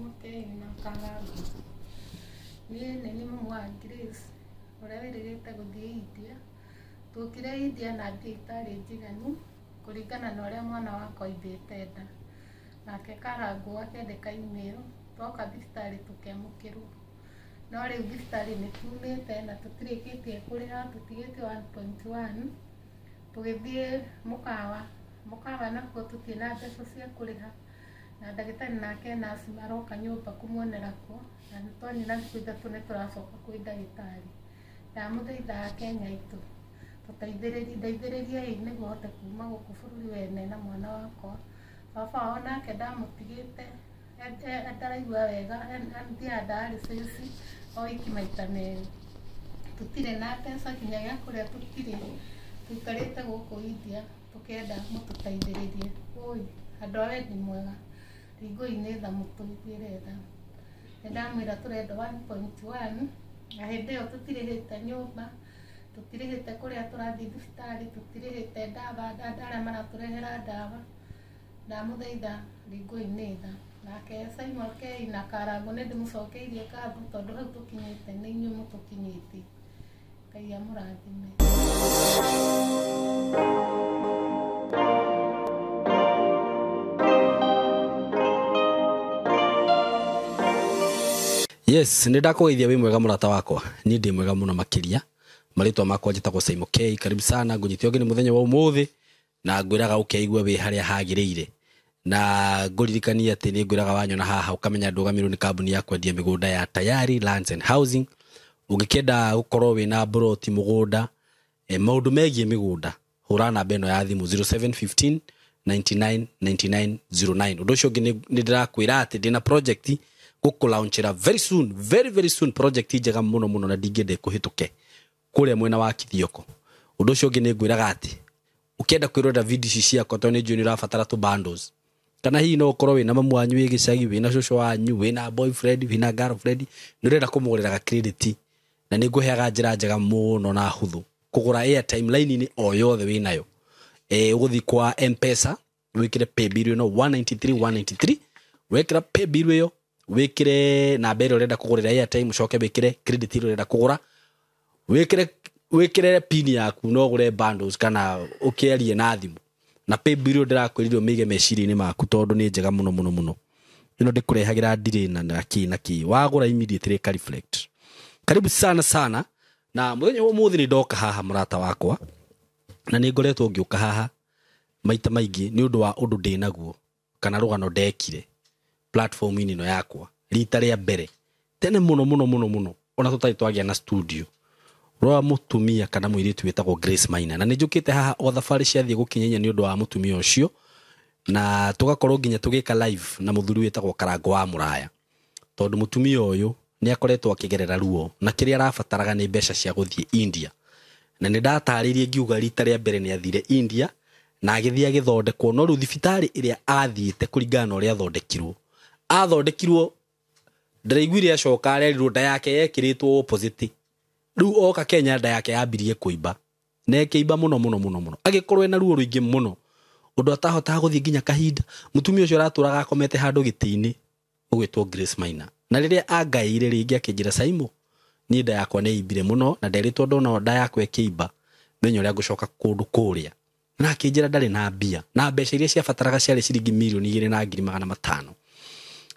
Mukei na Karangu. Ni mwa Grace. Ũrĩa gũthiĩ India. Tũkire India na thibitarĩ njiganu kũringana na ũrĩa mwana wakwa aithĩte nda. Nake Karangu akĩandĩka email, twoka thibitarĩ tũkĩamũkĩrwo. No rĩu thibitarĩ nĩ tuumĩte na tũtirĩkĩtie kũrĩha, tũtigĩte 1.1. Tũgĩthiĩ mũkawa nakuo tũtirĩ na mbeca cia kũrĩha. Na ndagĩtarĩ nake nurse maroka nyũmba kũmuonera kuo, na nĩ twanyina thikũ ithatũ nĩ tũracoka kwĩ ndagĩtarĩ. Ndamũthaithaga Kenya itũ, tũteithĩrĩriei nĩguo hote kuma gũkũ bũrũri wene na mwana wakwa. Baba wao nake ndamũtigĩte ndaraigua wega, athiaga dialysis o wiki maita merĩ. Tũtirĩ na mbeca nginya gĩa kũrĩa tũtirĩ, tũikarĩte gũkũ India tũkĩenda mũtũteithĩrĩrie. Oi, andũ a wendi mwega, Ringũi-inĩ tha mũtũiguĩre tha. Nĩndamwĩra tũrenda 1.1, na hĩndĩ ĩyo tũtirĩhĩte nyũmba, tũtirĩhĩte kũrĩa tũrathiĩ thibitarĩ, tũtirĩhĩte ndawa, arĩa maratũrehera ndawa. Ndamũthaitha Ringũi-inĩ tha. Nake Simon Kei na Karangu nĩndĩmũcokeirie ngatho tondũ hau tũkinyĩte nĩ inyuĩ mũtũkinyĩtie. Ngai amũrathime. Yes, nĩndakũgeithia wĩ mwega mũrata wakwa. Niĩ ndĩ mwega mũno makĩria. Marĩtwa makwa njĩtagwo Simon Kei. Karibu sana, ngũnyitio nĩ mũthenya wa ũmũthĩ na ngwĩraga ũkeigua wĩ harĩa hagĩrĩire. Na ngũririkania atĩ nĩ ngwĩraga wanyona haha ũkamenya ndũgamirwo nĩ kambuni ya kwendia mĩgũnda ya Tayari Lands and Housing. Ũngĩkenda gũkorwo wĩna broti mũgũnda, maũndũ megiĩ mĩgũnda, hũra namba ĩno ya thimũ 0715 99 99 09. Ũndũ ũcio ũngĩ nĩ ndĩrakwĩra atĩ ndĩna project gũkũlaunchĩra very soon, very soon, project njega mũno mũno na ndingĩende kũhĩtũke kũrĩa mwena wa Kithioko. Ũndũ ũcio ũngĩ nĩ ngwĩraga atĩ ũkĩenda kwĩrorera video ici ciakwa tondũ nĩ njũĩ nĩ ũrabatara tũ bundles, kana hihi no ũkorwo wĩna mamu wanyu wĩ gĩcagi, wĩna cũcũ wanyu, wĩna boyfriend, wĩna girlfriend, nĩ ũrenda kũmũgũrĩra credit, na nĩ ngũheaga njĩra njega mũno na hũthũ kũgũra airtime line-inĩ o yothe wĩnayo. Ũgũthiĩ kwa M-Pesa wĩkĩre pay bill ĩno 193 wĩkĩra pay bill ĩyo, wĩkĩre namba ĩrĩa ũrenda kũgũrĩra airtime, ũcoke wĩkĩre credit ĩrĩa ũrenda kũgũra, wĩkĩre pin yaku no ũgũre bundles kana ũkĩarie na thimũ. Na pay bill ĩyo ndĩrakwĩrire ũmĩige meciria-inĩ maku tondũ nĩ njega mũno mũno mũno. Ĩno ndĩkũrehagĩra ndirĩ na kĩ wagũra immediately ka reflect. Karibu sana na mũthenya wa ũmũthĩ nĩ ndoka haha mũrata wakwa, na nĩ ngoretwo ngĩũka haha maita maingĩ nĩ ũndũ wa ũndũ ndĩnaguo kana rũgano ndekire platform-inĩ ĩno yakwa rita rĩa mbere tene mũno ona tũtarĩ twagĩa na studio. Rwa mũtumia kana mũirĩtu wĩtagwo Grace Maina, na nĩ njũkĩte haha o thabarĩ ciathiĩ gũkinyenya nĩ ũndũ wa mũtumia ũcio, na tũgakorwo nginya tũgĩka live na mũthuri wĩtagwo Karangu wa Mũraya, tondũ mũtumia ũyũ nĩ akoretwo akĩgerera ruo na kĩrĩa arabataraga nĩ mbeca cia gũthiĩ India. Na nĩ ndatarĩirie ngiuga rita rĩa mbere nĩ athire India na agĩthiĩ agĩthondekwo, no rĩu thibitarĩ ĩrĩa athiĩte kũringana na ũrĩa athondekirwo ndaraiguire acoka arerirwo nda yake yekĩrĩtwo opposite. Rĩu oka Kenya nda yake yambirie kũimba, na ĩkĩimba mũno agĩkorwo ena ruo rũingĩ mũno, ũndũ atahotaga gũthiĩ nginya kahinda. Mũtumia ũcio aratũraga akomete handũ gĩtĩ-inĩ ũgwĩtwo Grace Maina, na rĩrĩa angaĩire rĩngĩ akĩnjĩra Saimo, niĩ nda yakwa nĩ imbire mũno na nderitwo ndona nda yakwa ĩkĩimba menye ũrĩa ngũcoka kũndũ kũrĩa, na akĩnjĩra ndarĩ na mbia na mbeca iria ciabataraga ciarĩ ciringi 2,500,000.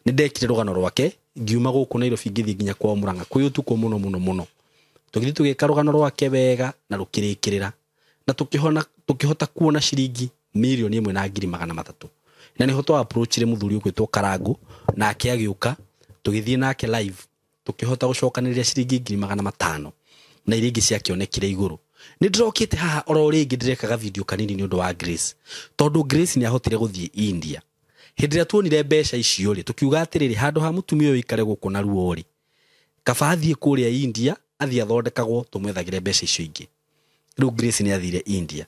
Nĩ ndekire rũgano rwake ngiuma gũkũ Nairobi ngĩthiĩ nginya kwa Mũrang'a kwĩ ũtukũ mũno. Tũgĩthiĩ tũgĩka rũgano rwake wega na rũkĩrĩkĩrĩra, na tũkĩhota kuona ciringi 1,300,000. Na nĩho twa approachire mũthuri ũkwĩtwo Karangu na akĩagĩũka, tũgĩthiĩ nake live tũkĩhota gũcokanĩrĩria ciringi 500,000 na iria ingĩ ciakĩonekire igũrũ. Nĩ ndĩrokĩte haha oro rĩngĩ ndĩrekaga video kanini nĩ ũndũ wa Grace, tondũ Grace nĩ ahotire gũthiĩ India. Hĩndĩ ĩrĩa tuonire mbeca icio rĩ, tũkiuga atĩrĩrĩ, handũ ha mũtumia ũyũ ikare gũkũ na ruo rĩ, kaba athiĩ kũrĩa India athiĩ athondekagwo tũmwethagĩre mbeca icio ingĩ. Rĩu Grace nĩ athire India,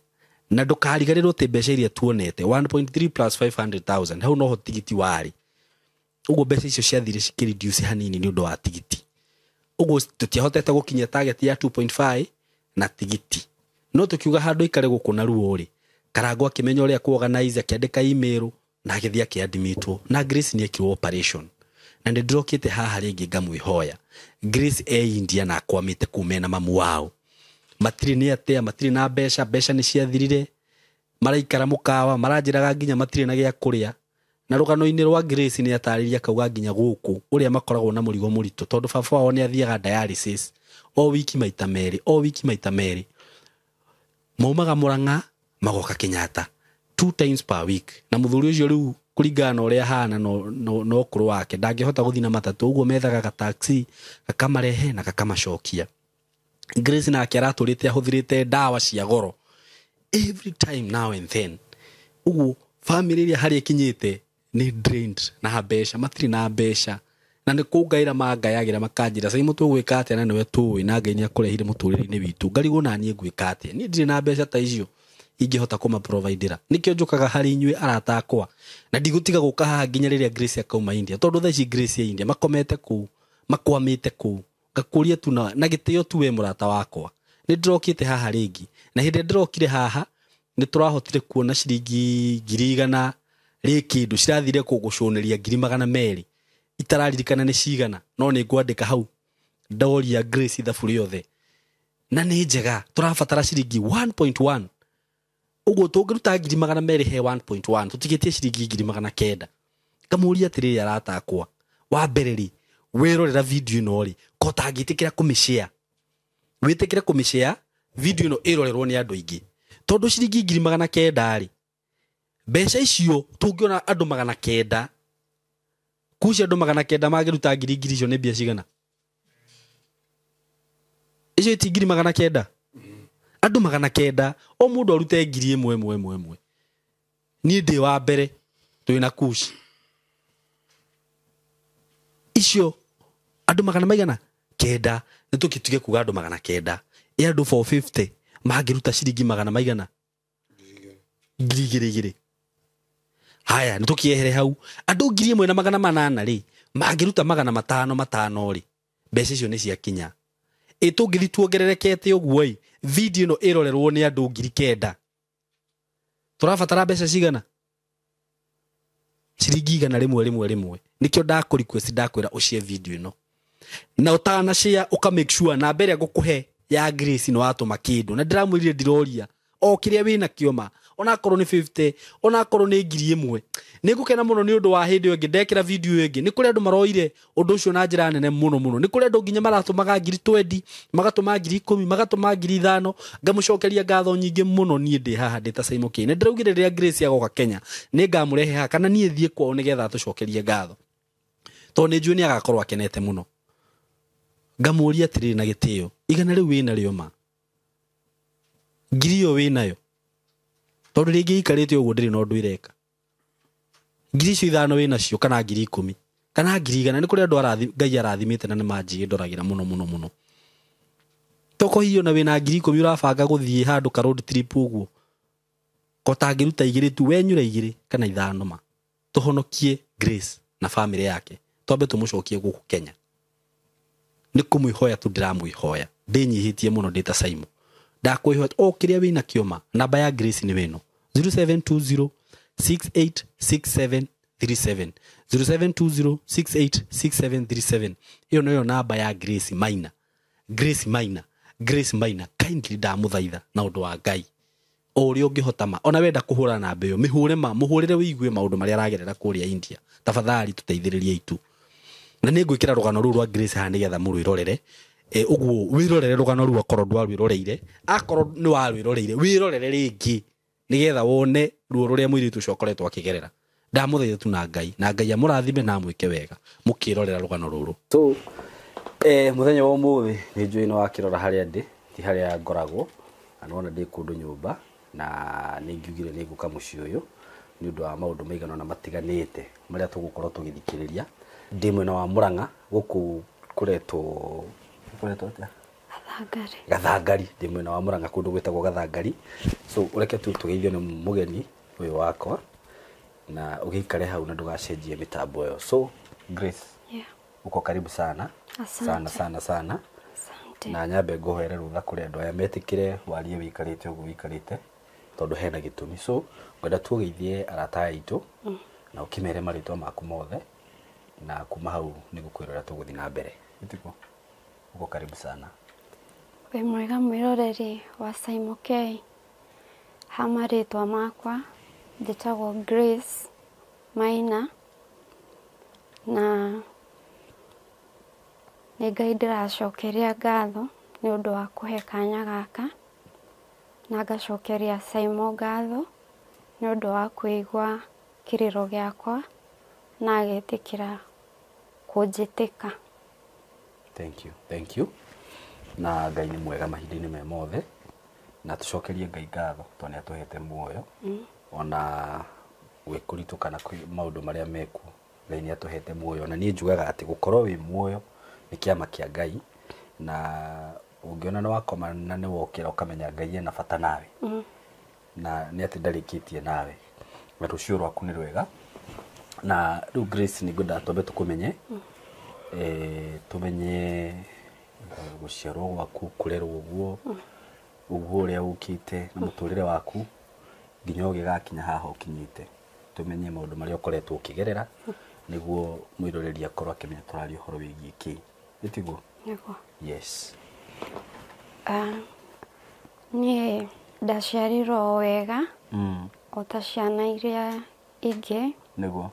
na ndũkariganĩrwo atĩ mbeca iria tuonete 1.3 plus 500,000 hau noho tigiti warĩ. Ũguo mbeca icio ciathire cikĩreduce hanini nĩ ũndũ wa tigiti. Ũguo tũtiahotete gũkinyia target ya 2.5 na tigiti. No tũkiuga handũ ikare gũkũ na ruo rĩ, Karangu akĩmenya ũrĩa kuorganize, akĩandĩka email na agĩthiĩ akĩadmitwo, na Grace nĩ ekirwo operation. na ndrokite haha ringi ngamwihoya Grace India na akwamite kumena mamu wao matiri ni atia matiri na besha ni ciathirire maraikara mukawa maranjiraga nginya matiri na gya kuria na rugano-ini rwa Grace ni atariria kauga nginya guku uria makoragwo na murigo murito tondu baba wao ni athiaga dialysis o wiki maita meri maumaga Murang'a magoka Kenyatta 2 times per week na muthuri ucio riu kuringana uria hana no kuru wake ndangihota guthina na matatu uguo methaga ga taxi kakamarehe na kakamacokia Grace na akiraturite ahuthirite dawa cia goro every time now and then uguo family ria hari kinyite ni drained na besha matiri na besha na ni kugaira mangayagira makanjira sai mutu gwika atia na niwe tuwi na Ngai ni akurehire muturire-ini witu ngarigo na nie gwika atia ni ndiri na besha ta icio ingihota kuma providera nikio njukaga hari inyue arata akwa na ndigutiga guka haha nginya riria Grace akauma India tondu thaici Grace ya India makomete ku makwamite ku ngakuria tu na gitio tu we murata wakwa ni ndrokite haha ringi na hindi ndrokire haha ni turahotire kuona ciringi 100 rikindu cirathire kuguconeria 200 itararirikana ni cigana no ni ngwandika hau doria Grace thaburi yothe na ni njega turabatara ciringi 1.1 ugo tungiruta 200 he 1.1 tutigitie ciringi 900 kamuria atiriri arata akwa wa mbereri wirorera video ino ri kotangitikira kumishare witikire kumishare video ino irorerwo ni andu aingi tondu ciringi 900 ri besha icio tungiona andu 900 kucia andu 900 magiruta 2,000 icio ni bia cigana icio ti 900 andu 900 o mundu arute 1,000 ni ndi wa mbere twina kuci icio andu 900 ni tukitige kuga andu 900 e andu 450 magiruta ciringi 100 2,000 haya ni tukiehere hau andu 1,800 ri magiruta 500 ri mbeca icio ni cia kinya tungithi tuongererekete uguo i video ino irorerwo ni andu 9,000 turabatara mbeca cigana ciringi 100 nikio ndakurequest ndakwira ucie video ino na utana share uka make sure na mbere gukuhe ya Grace no atuma kindu na ndiramwirire ndiroria o kiria wina kioma ona korwo ni 50 ona korwo ni 1,000 nigukena muno ni undu wa hindi yo ngidekira video ingi ni kuri andu maroire undu ucio na njira nene muno ni kuri andu nginya maratumaga 20 magatuma 10 magatuma 5,000 ngamucokeria ngatho nyingi muno ni ndi haha ndi ta Simon Kane ndiraugire ria Grace agoka Kenya ni ngamurehe haha kana nie thie kwao nigetha tucokerie ngatho to ni njui ni agakorwo akenete muno ngamuria atiriri na gitio igana riu wina rio ma ngiri yo winayo tondu ringi ikarite uguo ndiri no ndu ireka ngiri cio 5 wina cio kana 10,000 kana 100 ni kuri andu Ngai arathimite na ni manji ndoragira muno toko hiyo na wina 10,000 urabanga guthie handu ka road trip uguo kotangiruta 2 tu wenyure 2 kana 5 ma tuhonokie Grace na family yake twambe tumucokie guku Kenya ni kumwihoya tu ndiramwihoya ndinyihitie muno ndita Simon ndakwihoya o kiria wina kioma namba ya Grace ni weno 0720 686737 0720 686737 iyo no namba ya Grace Maina kindly ndamuthaitha na undu wa Ngai uri ungihota ma ona wenda kuhura na mbeyo mihure ma muhurire wigue maundu maria aragerera kuria India tafadhali tuteithiririe itu na ningwikira rugano ru rwa Grace ha nigetha murwirorere uguo wirorere rugano ru akorwo ndwarwiroreire akorwo ni warwiroreire wirorere ringi nigetha wone ruo ruria mwiritu cokoretwo akigerera ndamuthaitha tu na Ngai amurathime na mwike wega mukirorera rugano ruru so muthenya wa umuthi ni njui no akirora haria ndi ti haria ngoragwo anona ndi kundu nyumba na ningiugire ni guka muci uyu ni undu wa maundu maigana na matiganite maria tugukorwo tugithikiriria ndi mwena wa Murang'a guku kuretwo Gathangari ndi mwena wa Murang'a kundu gwitagwo Gathangari so ureke tu tugeithio ni mugeni uyu wakwa na ugikare hau na ndugacenjie mitambo yo so Grace uko karibu sana sana na nyambe ngohere rutha kuri andu aya metikire warie wikarite ugu wikarite tondu hena gitumi so ngwenda tugeithie arata aitu na ukimere maritwa maku mothe na kuma hau nĩ gũkwĩrora tũgũthiĩ na mbere. Gĩtiko uko karibu sana. Wĩ mwega mwĩroreri wa Simon K. Hama rĩtwa makwa njĩtagwo Grace Maina, na nĩ Ngai ndĩracokeria ngatho nĩ ũndũ wa kũhe kanya gaka, na ngacokeria Simon ngatho nĩ ũndũ wa kũigua kĩrĩro gĩakwa na agetĩkĩra kũnjĩtĩka. Thank you. Na Ngai nĩ mwega mahinda-inĩ me mothe, na tũcokerie Ngai ngatho tondũ nĩ atũhete muoyo ona gwĩkũritũ kana maũndũ marĩa meku. Ngai nĩ atũhete muoyo, na niĩ njugaga atĩ gũkorwo wĩ muoyo nĩ kĩama kĩa Ngai, na ũngĩona nĩ wakoma na nĩ wokĩra ũkamenya Ngai ena bata nawe, na nĩ atĩ ndarĩkĩtie nawe, na rũciũ rwaku nĩ rwega. Na rĩu Grace nĩ ngwenda twambe tũkũmenye, tũmenye gũciarwo gwaku, kũrerwo ũguo ũrĩa ũkĩte na mũtũrĩre waku nginya ũgĩgakinya haha ũkinyĩte. Tũmenye maũndũ marĩa ũkoretwo ũkĩgerera nĩguo mwĩroreri akorwo akĩmenya tũraria ũhoro wĩgiĩ kĩ. Nĩtiguo? Nĩguo. Yes. Niĩ ndaciarirwo wega o ta ciana iria ingĩ. Nĩguo.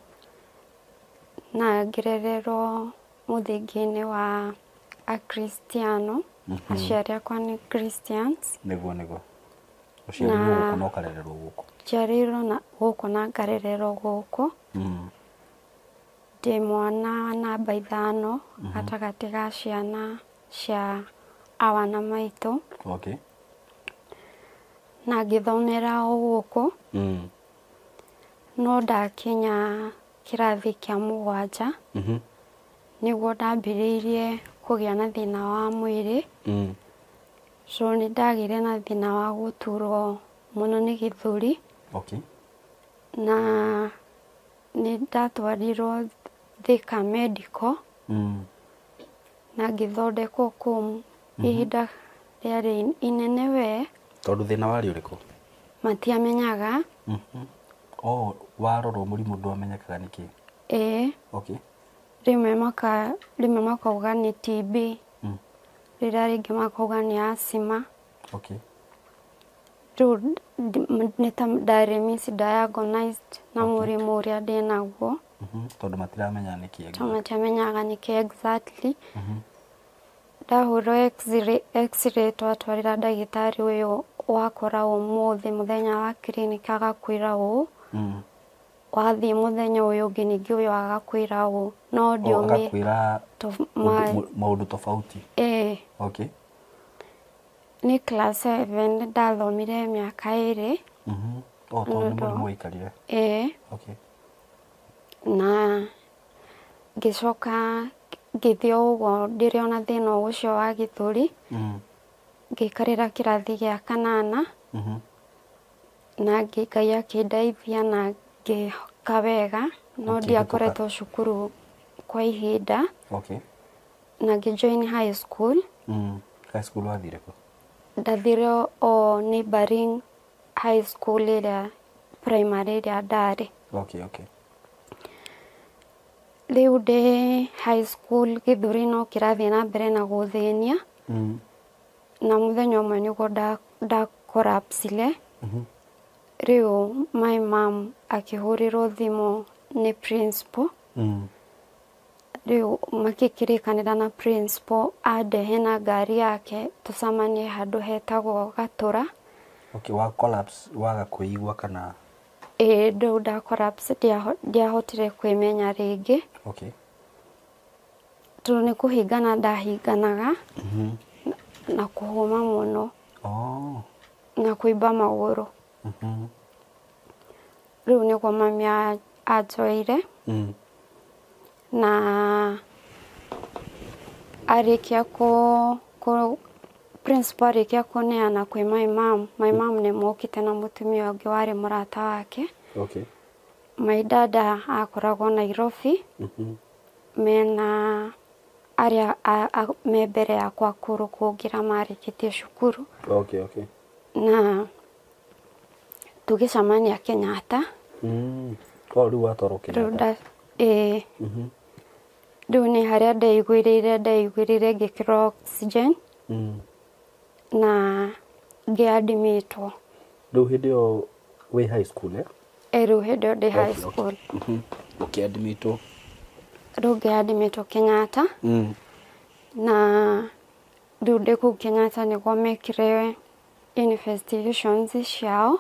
Na ngĩrererwo mũthingi-inĩ wa Akristiano. Aciari akwa nĩ Christians. Nĩguo. Ũciarirwo gũkũ na ũkarererwo gũkũ? Njiarĩirwo gũkũ na ngarererwo gũkũ. Ndĩ mwana wa namba 5 gatagatĩ ga ciana cia awana maitũ. Okay. Na ngĩthomera o gũkũ. No ndakinya kĩrathi kĩa 7 nĩguo ndambĩrĩirie kũgĩa na thĩna wa mwĩrĩ. So nĩ ndagĩire na thĩna wa gũturwo mũno nĩ gĩthũri. Okay. Na nĩ ndatwarirwo Thika Medical. Na ngĩthondekwo kũu ihinda rĩarĩ inene we. Tondũ thĩna warĩ ũrĩkũ? Matiamenyaga. Warorwo mũrimũ ndwamenyekaga nĩkĩ? Okay. Rĩmwe makauga nĩ TB. Rĩrĩa rĩngĩ makauga nĩ asthma. Okay. Rĩu nĩ ta ndarĩ misdiagnosed na mũrimũ ũrĩa ndĩ naguo. Tondũ matiramenya nĩkĩ? Tondũ matiamenyaga nĩkĩ exactly. Ndahũrwo x-ray twatwarĩra ndagĩtarĩ ũyũ wakora ũmũthĩ mũthenya wa clinic agakwĩra ũũ. Wathiĩ mũthenya ũyũ ũngĩ ningĩ ũyũ agakwĩra ũũ. No agakwĩra maũndũ tofauti? Okay. Nĩ class 7 ndathomire mĩaka 2. Tondũ mũrimũ waikarire? Okay. Na ngĩcoka ngĩthiĩ ũguo ndĩrĩ ona thĩna ũcio wa gĩthũri. Ngĩikarĩra kĩrathi gĩa 8. Na Ngai akĩndeithia na ngĩka wega, no ndiakoretwo cukuru kwa ihinda. Okay. Na ngĩjoin high school. High school wathire kũ? Ndathire o neighboring high school ĩrĩa primary ĩrĩa ndarĩ. Okay. Rĩu ndĩ high school gĩthũri no kĩrathiĩ na mbere na gũthĩnia. Na mũthenya ũmwe nĩguo ndakorapsire. Rĩu my mom akĩhũrĩrwo thimũ nĩ principal. Rĩu makĩkĩrĩkanĩra na principal andehe na ngari yake tũcemanie handũ hetagwo Gatũra. Okay, wa collapse waga kũigua kana? Rĩu nda collapse ndiahotire kwĩmenya rĩngĩ. Okay. Tondũ nĩ kũhingana ndahinganaga na kũhũma mũno. Na kũimba magũrũ. Rĩu nĩguo mami anjoire. Na arĩkia principal arĩkia kũneana kwĩ my mom nĩ mokĩte na mũtumia ũngĩ warĩ mũrata wake. Okay. My dada akoragwo Nairobi. Mena arĩa me mbere yakwa kũngĩra marĩkĩtie cukuru. Okay. Na tũgĩcemania Kenyatta. Rĩu watwarwo Kenyatta? Rĩu nĩ harĩa ndaiguĩrĩire ngĩkĩrwo oxygen na ngĩadmitwo. Rĩu hĩndĩ ĩyo wĩ high school Rĩu hĩndĩ ĩyo ndĩ high school. Ũkĩadmitwo? Rĩu ngĩadmitwo Kenyatta na rĩu ndĩ kũu Kenyatta nĩguo mekire investigations ciao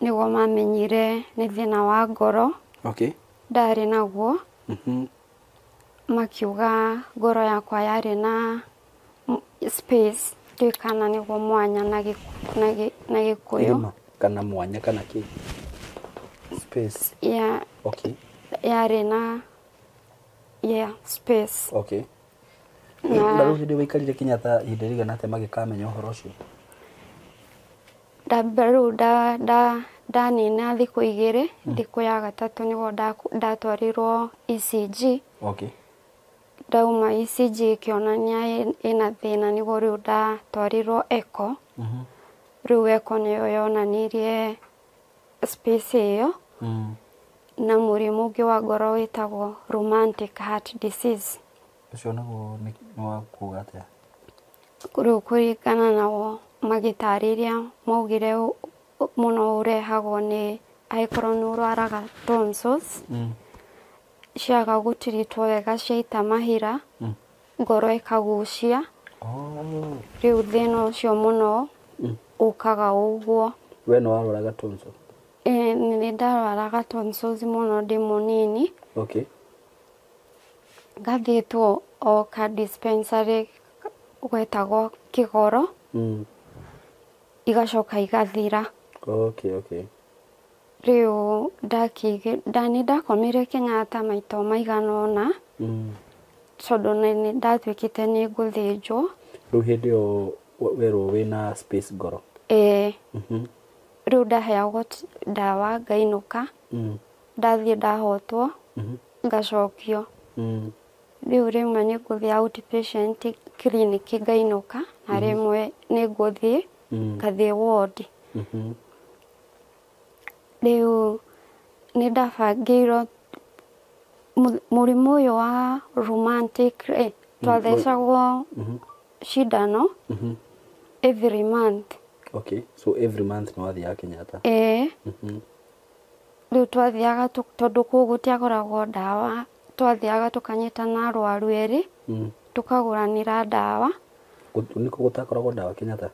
nĩguo mamenyire nĩ thĩna wa ngoro ndarĩ naguo. Makiuga ngoro yakwa yarĩ na space ndikana nĩguo mwanya na Gĩkũyũ kana mwanya kana kĩ space yarĩ na space. Na rĩu hĩndĩ waikarire Kenyatta ihinda rĩigana atĩa magĩkamenya ũhoro ũcio? Rĩu ndanina thikũ igĩrĩ, thikũ ya gatatũ nĩguo ndatwarirwo ECG. Ndauma ECG ĩkĩonania ĩna thĩna nĩguo rĩu ndatwarirwo echo. Rĩu echo nĩyo yonanirie space ĩyo na mũrimũ ũngĩ wa ngoro wĩtagwo rheumatic heart disease. Ũcio naguo nĩ wa kuuga atĩa? Rĩu kũringana nao magĩtarĩria maugire mũno ũrehagwo nĩ angĩkorwo nĩ ũrwaraga tonsils ciaga gũtiritwo wega ciaita mahira ngoro ĩkagucia. Rĩu thĩna ũcio mũno ũkaga ũguo. We nĩ warwaraga tonsils? Nĩ ndarwaraga tonsils mũno ndĩ mũnini. Ngathiĩtwo o ka dispensary gwetagwo Kĩgoro igacoka igathira. Rĩu ndakomire Kenyatta maita maigana ũna tondũ nĩ ndatuĩkĩte nĩ ngũthĩnjwo. Rĩu hĩndĩ ĩyo werwo wĩna space ngoro? Rĩu ndaheagwo ndawa ngainũka, ndathiĩ ndahotwo ngacokio. Rĩu rĩmwe nĩ ngũthiĩ outpatient clinic ngainũka na rĩmwe nĩ ngũthiĩ ngathiĩ ward. Rĩu nĩ ndabangĩirwo mũrimũ ũyũ wa rheumatic twathecagwo cindano every month. So every month nĩ wathiaga Kenyatta? Rĩu twathiaga tondũ kũu gũtiakoragwo ndawa, twathiaga tũkanyitana arwaru erĩ tukagũranĩra ndawa. Nĩkũ gũtakoragwo ndawa Kenyatta?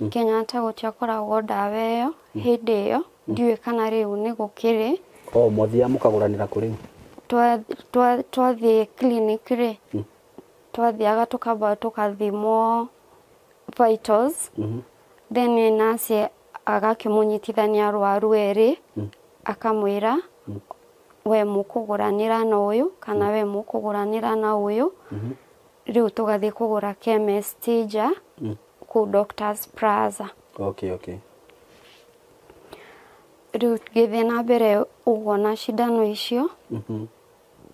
Kenyatta gũtiakoragwo ndawa ĩyo hĩndĩ ĩyo, ndiũĩ kana rĩu nĩ gũkĩrĩ. Mwathiaga mũkagũranĩra kũ rĩu? Twathiĩ clinic rĩ, twathiaga tukamba tukathimwo vitals, then nurse agakĩmũnyitithania arwaru erĩ akamwĩra we mũkũgũranĩra na ũyũ kana we mũkũgũranĩra na ũyũ. Rĩu tũgathiĩ kũgũra chemist nja kũu Doctors Plaza. Rĩu ngĩthiĩ na mbere ũguo na cindano icio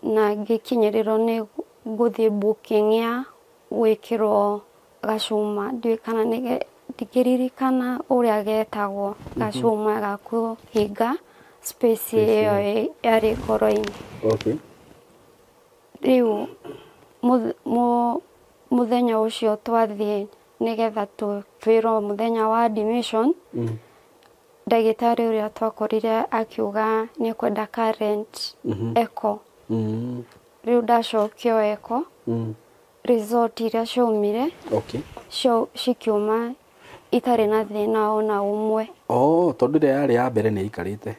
na ngĩkinyĩrĩrwo nĩ ngũthiĩ booking ya gwĩkĩrwo gacuma, ndiũĩ kana ndikĩririkana ũrĩa getagwo, gacuma ga kũhinga space ĩyo yarĩ ngoro-inĩ. Rĩu mũthenya ũcio twathiĩ nĩgetha twĩrwo mũthenya wa admission, ndagĩtarĩ ũrĩa twakorire akiuga nĩ ekwenda current echo. Rĩu ndacokio echo, result iria ciaumire cikiuma itarĩ na thĩna ona ũmwe. Tondũ ĩrĩa yarĩ ya mbere nĩ ĩikarĩte?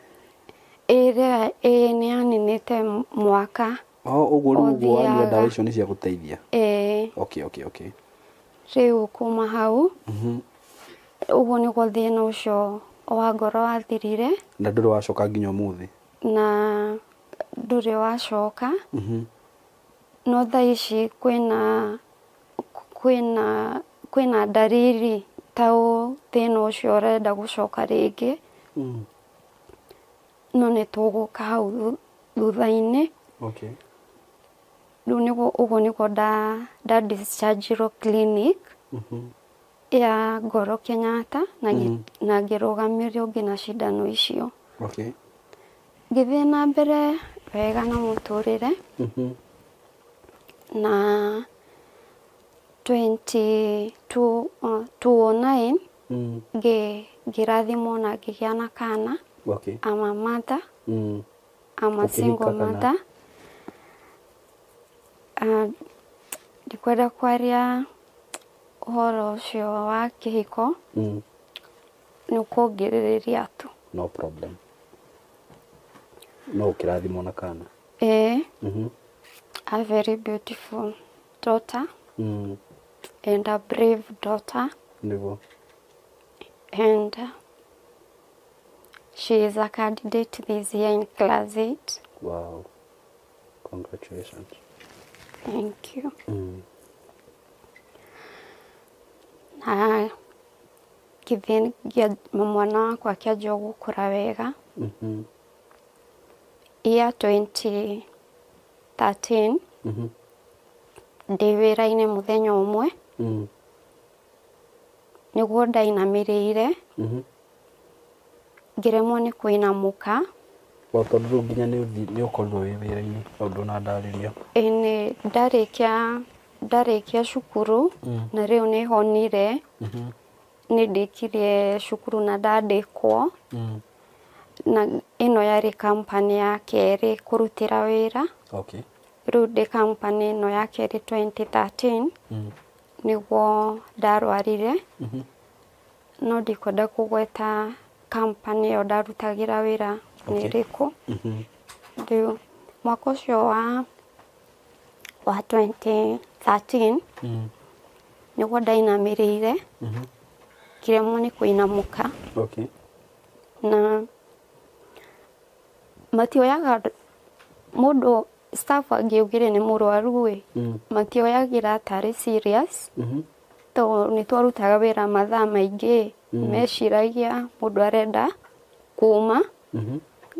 Nĩ yaninĩte mwaka. Ũguo rĩu ũguo wanyua ndawa icio nĩ cia gũteithia? Rĩu kuma hau ũguo nĩguo thĩna ũcio wa ngoro wathirire. Na ndũrĩ wacoka nginya ũmũthĩ? Na ndũrĩ wacoka. No thaa ici kwĩna ndariri ta thĩna ũcio ũrenda gũcoka rĩngĩ. No nĩ tũgũka hau thutha-inĩ. Rĩu ũguo nĩguo dischargeirwo clinic ya Ngoro Kenyatta na ngĩrũgamĩrĩrwo nginya cindano icio. Ngĩthiĩ na mbere wega na mũtũrĩre. Na 2009 ngĩrathimwo na ngĩgĩa na kana. Okay. I'm a mother. I'm a single mother. Ndikwenda kwaria ũhoro ũcio wa kĩhiko. Nĩ ũkũngĩrĩrĩria tu. No problem. No ũkĩrathimwo na kana. A very beautiful daughter. And a brave daughter. Ndivyo. And she is a candidate this year in class 8. Wow. Congratulations. Thank you. Na kĩthĩngia mwana wakwa akĩanjia gũkũra wega. Year 2013 ndĩ wĩra-inĩ mũthenya ũmwe nĩguo ndainamĩrĩire ngĩremwo nĩ kũinamũka. Tondũ nginya nĩ ũkorirwo wĩ wĩra-inĩ ũndũ na ndarĩrio. Nĩ ndarĩkia cukuru na rĩu nĩ honire. Nĩ ndĩkirie cukuru na ndandĩkwo. Na ĩno yarĩ company ya kerĩ kũrutĩra wĩra. Okay. Rĩu ndĩ company ĩno ya kerĩ 2013 nĩguo ndarwarire. No ndikwenda kũgweta company ĩyo ndarutagĩra wĩra nĩ ĩrĩkũ. Rĩu mwaka ũcio wa 2013 nĩguo ndainamĩrĩire ngĩremwo nĩ kũinamũka. Okay. Na matioyaga mũndũ staff angĩugire nĩ mũrwaru matioyagĩra tarĩ serious. Tondũ nĩ twarutaga wĩra mathaa maingĩ. Meciragia mũndũ arenda kuma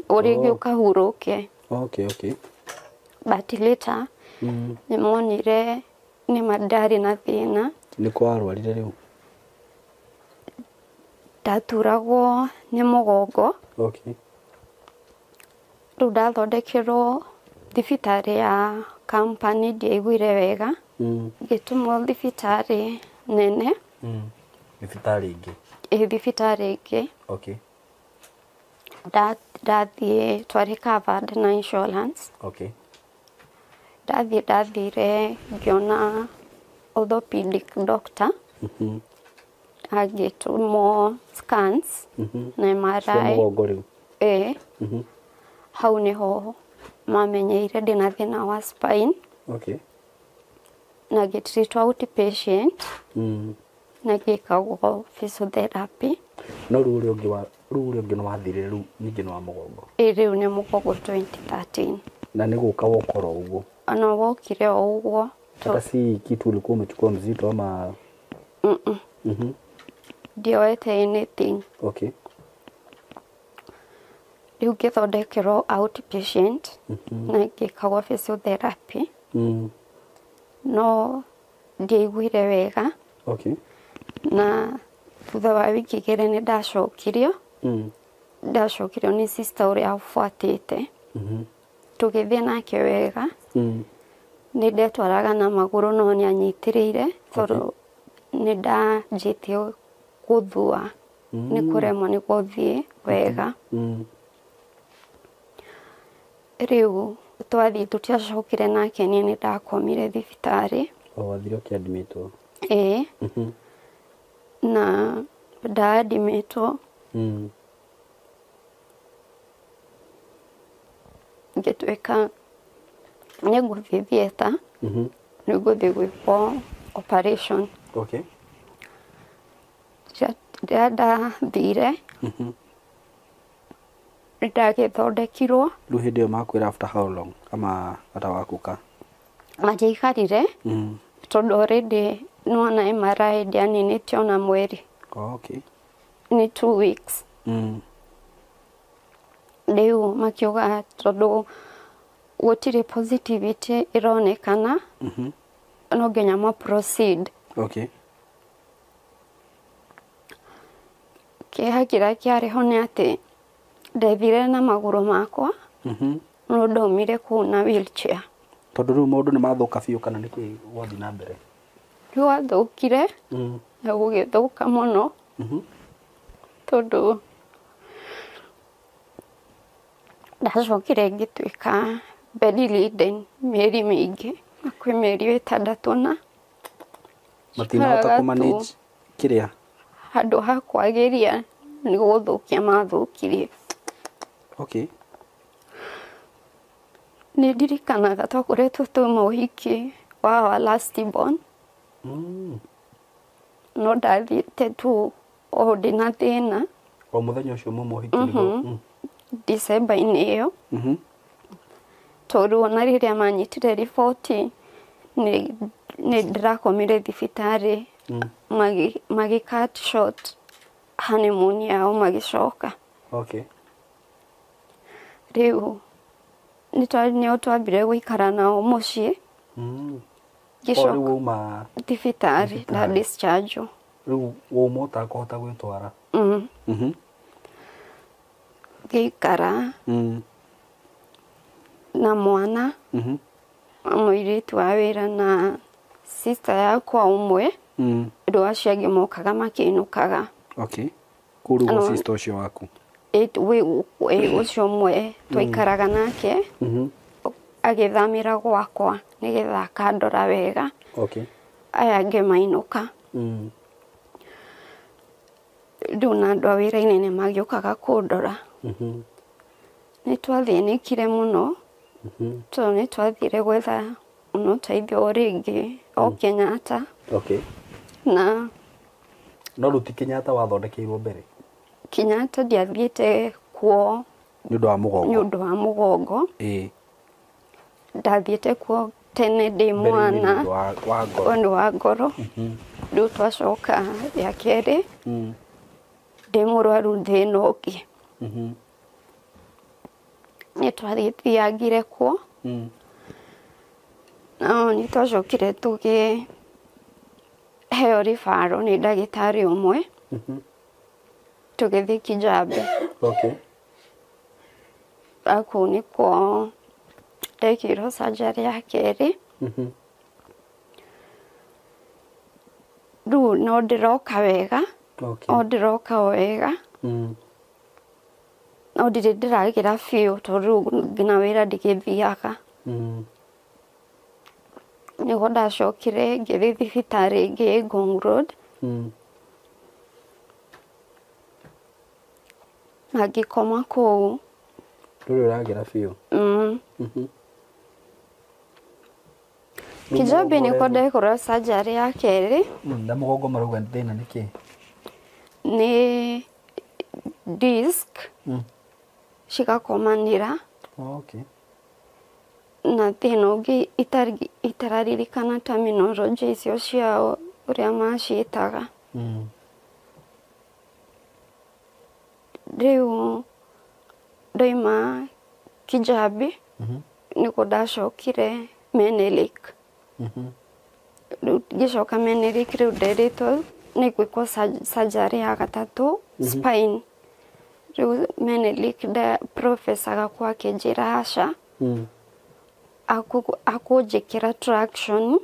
ũrĩngĩ ũkahurũke. Okay, okay. But later nĩ monire nĩ ndarĩ na thĩna. Nĩ kwarwarire rĩu? Ndaturagwo nĩ mũgongo. Okay. Rĩu ndathondekerwo thibitarĩ ya company ndiaiguire wega. Ngĩtũmwo thibitarĩ nene. Thibitarĩ ingĩ? Thibitarĩ ingĩ. Okay. Ndathiĩ twarĩ covered na insurance. Okay. Ndathire ngĩona orthopedic doctor. Agĩtũmwo scans na MRI. Mũgongo rĩu? Hau nĩho mamenyeire ndĩna thĩna wa spine. Okay. Na ngĩtreatwo outpatient. Na ngĩkagwo physiotherapy. No rĩu ũrĩa ũngĩ nĩ wathire rĩu ningĩ nĩ wa mũgongo? Rĩu nĩ mũgongo 2013. Na nĩ gũka wokora ũguo? Ona wokire o ũguo. Hata si kitu ulikuwa umechukua mzito ama? Ndioete anything. Okay. Rĩu ngĩthondekerwo outpatient na ngĩkagwo physiotherapy. No ndiaiguire wega. Okay. Na thutha wa wiki igĩrĩ nĩ ndacokirio. Ndacokirio nĩ sister ũrĩa abuatĩte. Tũgĩthiĩ nake wega. Nĩ ndetwaraga na magũrũ no nĩ anyitĩrĩire tondũ nĩ ndanjĩtie gũthua. Nĩ kũremwo nĩ gũthiĩ wega. Rĩu twathiĩ tũtiacokire nake niĩ nĩ ndakomire thibitarĩ. Wathire ũkĩadmitwo? Na ndaadmitwo. Ngĩtuĩka nĩ ngũthiĩ theatre. Nĩ ngũthiĩ gwĩkwo operation. Okay. Rĩrĩa ndathire nĩ ndagĩthondekirwo. Rĩu hĩndĩ ĩyo makwĩra after how long ama bata wa kũka? Matiaikarire tondũ already nĩwona MRI ndianinĩte ona mweri. Okay. Nĩ 2 weeks. Rĩu makiuga tondũ gũtirĩ positivity ĩronekana no nginya ma proceed. Okay. Kĩeha kĩrĩa kĩarĩ ho nĩ atĩ ndethire na magũrũ makwa no ndaumire kũu na wheelchair. Tondũ rĩu maũndũ nĩ mathũka biũ kana nĩ kwĩ gwathi na mbere? Rĩu athũkire na gũgĩthũka mũno tondũ ndacokire ngĩtuĩka bedridden mĩeri mĩingĩ, na kwĩ mĩeri 6 na matinahota kũmanage kĩrĩa handũ ha kwagĩria nĩ gũthũkia mathũkirie. Okay. Nĩ ndirikanaga twakoretwo tuma ũhiki wa last born. No ndathiĩte tu o ndĩna thĩna. O mũthenya ũcio muma ũhiki nĩguo? December-inĩ ĩyo. Tondũ ona rĩrĩa manyitire riboti nĩ ndĩrakomire thibitarĩ magi cut short honeymoon yao magĩcoka. Okay. Rĩu nĩo twambire gũikara nao mũciĩ. Ngĩcoka thibitarĩ na discharge. Rĩu wauma ũtakũhota gwĩtwara? Ngĩikara na mwana mũirĩtu wa wĩra na sister yakwa ũmwe. Andũ acio angĩ mokaga makĩinũkaga. Okay. Kũu rĩu sister ũcio waku? Ũcio ũmwe twaikaraga nake agĩthamĩra gwakwa nĩgetha akandora wega. Okay. Aya angĩ mainũka. Rĩu na andũ a wĩra-inĩ nĩ magĩũkaga kũndora. Nĩ twathĩnĩkire mũno tondũ nĩ twathire gwetha ũteithio o rĩngĩ o Kenyatta. Okay. Na no rĩu ti Kenyatta wathondekeirwo mbere? Kenyatta ndiathiĩte kuo nĩ ũndũ wa mũgongo. Ndathiĩte kuo tene ndĩ mwana ũndũ wa ngoro. Rĩu twacoka ya kerĩ ndĩ mũrwaru thĩna ũngĩ. Nĩ twathiangire kuo no nĩ twacokire tũgĩheo ribaro nĩ ndagĩtarĩ ũmwe tũgĩthiĩ Kijabe. Okay. Kũu nĩkuo ndekirwo surgery ya kerĩ. Rĩu no ndĩroka wega. O ndĩroka o wega. No ndirĩ ndĩragĩra biũ tondũ rĩu nginya wĩra ndigĩthiaga. Nĩguo ndacokire ngĩthiĩ thibitarĩ ĩngĩ Ngong Road. Na ngĩkoma kũu. Rĩu ũragĩra biũ? Kijabe nĩkuo ndekirwo surgery ya kerĩ. Na mũgongo marauga thĩna nĩ kĩĩ? Nĩ disc cigakomanĩra. Okay. Na thĩna ũngĩ itararirikana terminology icio ciao ũrĩa maciĩtaga. Rĩu ndoima Kijabe nĩkuo ndacokire Menelik. Rĩu ngĩcoka Menelik rĩu nderĩtwo nĩ gwĩkwo surgery ya gatatũ spine. Rĩu Menelik professor gakwa akĩnjĩra aca akũnjĩkĩra traction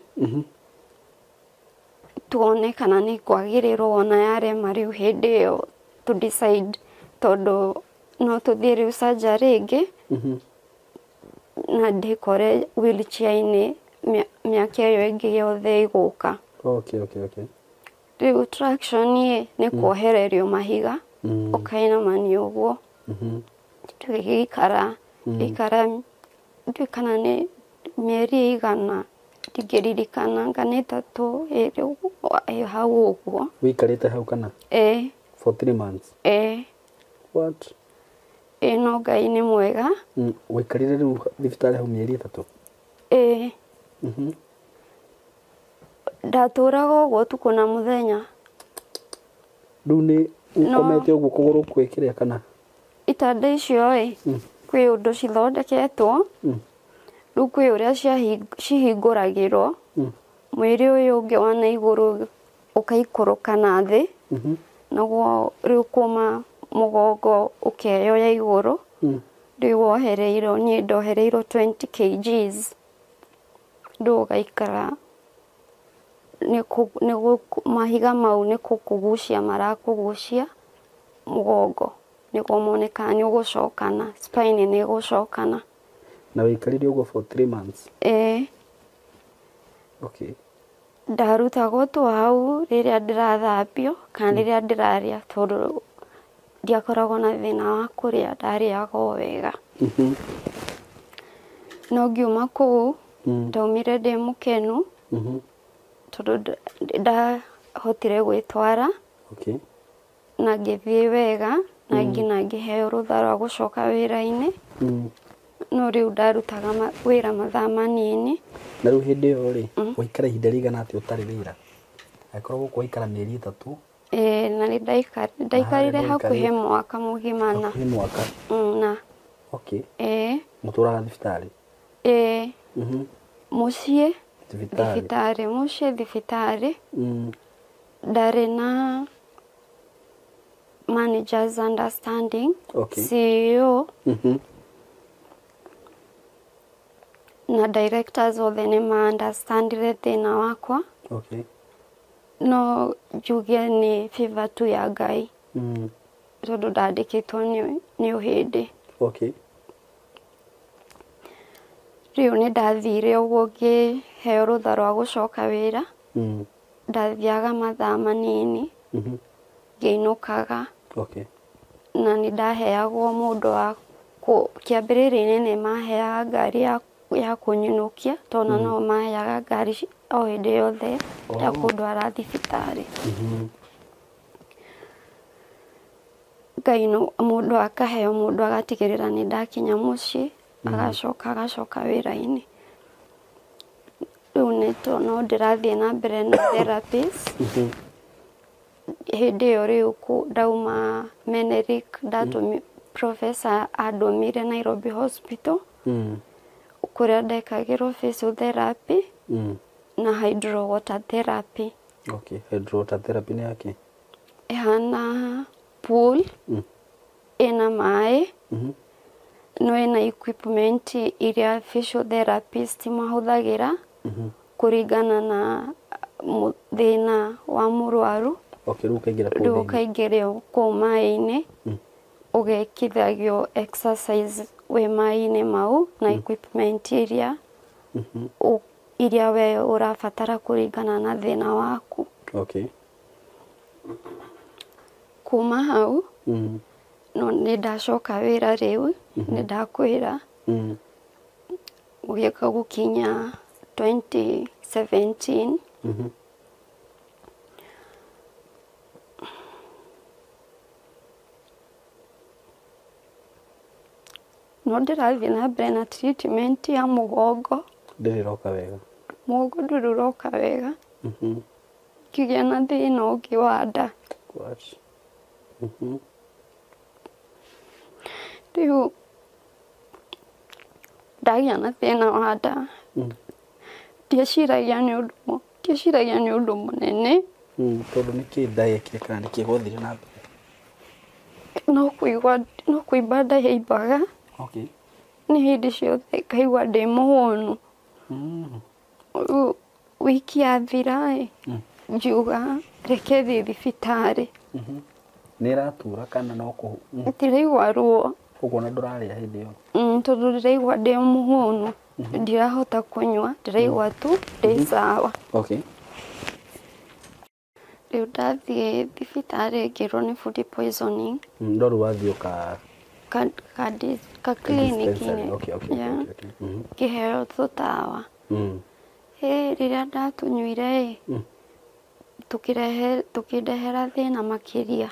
tuone kana nĩ kwagĩrĩrwo ona yarema rĩu hĩndĩ ĩyo to decide tondũ no tũthiĩ rĩu surgery ĩngĩ na ndĩkore wheelchair-inĩ mĩaka ĩyo ĩngĩ yothe ĩgũka. Okay. Rĩu traction nĩ kuohererio mahiga ũkainamania ũguo. Tũgĩikara kana nĩ mĩeri ĩigana ndingĩririkana anga nĩ 3 ĩrĩ hau ũguo. Wĩikarĩte hau kana? For 3 months? What? No Ngai nĩ mwega. Wĩikarire rĩu thibitarĩ hau mĩeri 3? Ndatũraga ũguo ũtukũ na mũthenya. Rĩu nĩ ũkomete ũguo kũgũrũ kwĩkĩrĩa kana? Itanda icio kwĩ ũndũ cithondeketwo. Rĩu kwĩ ũrĩa cihingũragĩrwo. Mwĩrĩ ũyũ ũngĩ wa na igũrũ ũkaikũrũka na thĩ. Naguo rĩu kuma mũgongo ũkeyoya igũrũ. Ndiwohereirwo niĩ ndohereirwo 20 kgs ndũgaikara mahiga mau nĩ kũgucia marakũgucia mũgongo nĩguo mone kana nĩ ũgũcokana spine nĩ ĩgũcokana. Na wĩikarire ũguo for 3 months? Okay. Ndarutagwo tu hau rĩrĩa ndĩrathambio kana rĩrĩa ndĩrarĩa tondũ ndiakoragwo na thĩna wa kũrĩa, ndarĩaga o wega. No ngiuma kũu ndaumire ndĩ mũkenu tondũ ndahotire gwĩtwara na ngĩthiĩ wega na nginya ngĩheo rũtha rwa gũcoka wĩra-inĩ. No rĩu ndarutaga wĩra mathaa manini. Na rĩu hĩndĩ ĩyo rĩ waikara ihinda rĩigana atĩa ũtarĩ wĩra? Angĩkorwo gũkũ waikara mĩeri 3? Na nĩ ndaikarire hakuhĩ mwaka mũgima na. Hakuhĩ mwaka? Na. Okay. Mũtũraga thibitarĩ? Mũciĩ thibitarĩ, mũciĩ thibitarĩ. Ndarĩ na managers understanding, CEO na directors othe nĩ ma-understandire thĩna wakwa. No njuge nĩ favor tu ya Ngai tondũ ndandĩkĩtwo nĩ ũhĩndĩ. Rĩu nĩ ndathire ũguo ngĩheo rũtha rwa gũcoka wĩra. Ndathiaga mathaa manini ngĩinũkaga na nĩ ndaheagwo mũndũ wa kĩambĩrĩria-inĩ nĩ maheaga ngari ya kũnyinũkia tondũ no maheaga ngari o hĩndĩ yothe ya kũndwara thibitarĩ. Mũndũ akaheo, mũndũ agatigĩrĩra nĩ ndakinya mũciĩ agacoka wĩra-inĩ. Rĩu no ndĩrathiĩ na mbere na therapies. Hĩndĩ ĩyo rĩu ndauma Menelik Professor andũmire Nairobi Hospital kũrĩa ndekagĩrwo physiotherapy na hydro water therapy. Hydro water therapy nĩ yake? Ĩhana pool ĩna maĩ no ĩna equipment iria physiotherapist mahũthagĩra kũringana na thĩna wa mũrwaru. Rĩu ũkaingĩra kũu maĩ-inĩ ũgekithagio exercise wĩ maĩ-inĩ mau na equipment iria we ũrabatara kũringana na thĩna waku. Kuma hau no nĩ ndacoka wĩra rĩu nĩ ndakwĩra gũgĩũka gũkinya 2017 no ndĩrathiĩ na mbere na treatment ya mũgongo. Ndĩrĩroka wega? Mũgongo ndũroka wega. Ngĩgĩa na thĩna ũngĩ wa nda. Rĩu ndagĩa na thĩna wa nda ndieciragia nĩ ũndũ mũnene. Tondũ nĩkĩ nda yekire kana nĩkĩ gwathire na mbere? No kũimba nda yaimbaga. Nĩ hĩndĩ ciothe ngaigua ndĩ mũhũnu. Wiki yathira ngiuga reke thiĩ thibitarĩ. Nĩ ĩratura kana no kũhu? Ndĩraigua ruo. Ũguo na ndũrarĩa hĩndĩ ĩyo? Tondũ ndĩraigua ndĩ mũhũnu ndirahota kũnyua, ndĩraigua tu ndĩ sawa. Rĩu ndathiĩ thibitarĩ ngĩrwo nĩ food poisoning. Ndorũ wathiĩ ka clinic-inĩ ngĩheo tũtawa. Rĩrĩa ndatũnyuire tũkĩndehera thĩna makĩria.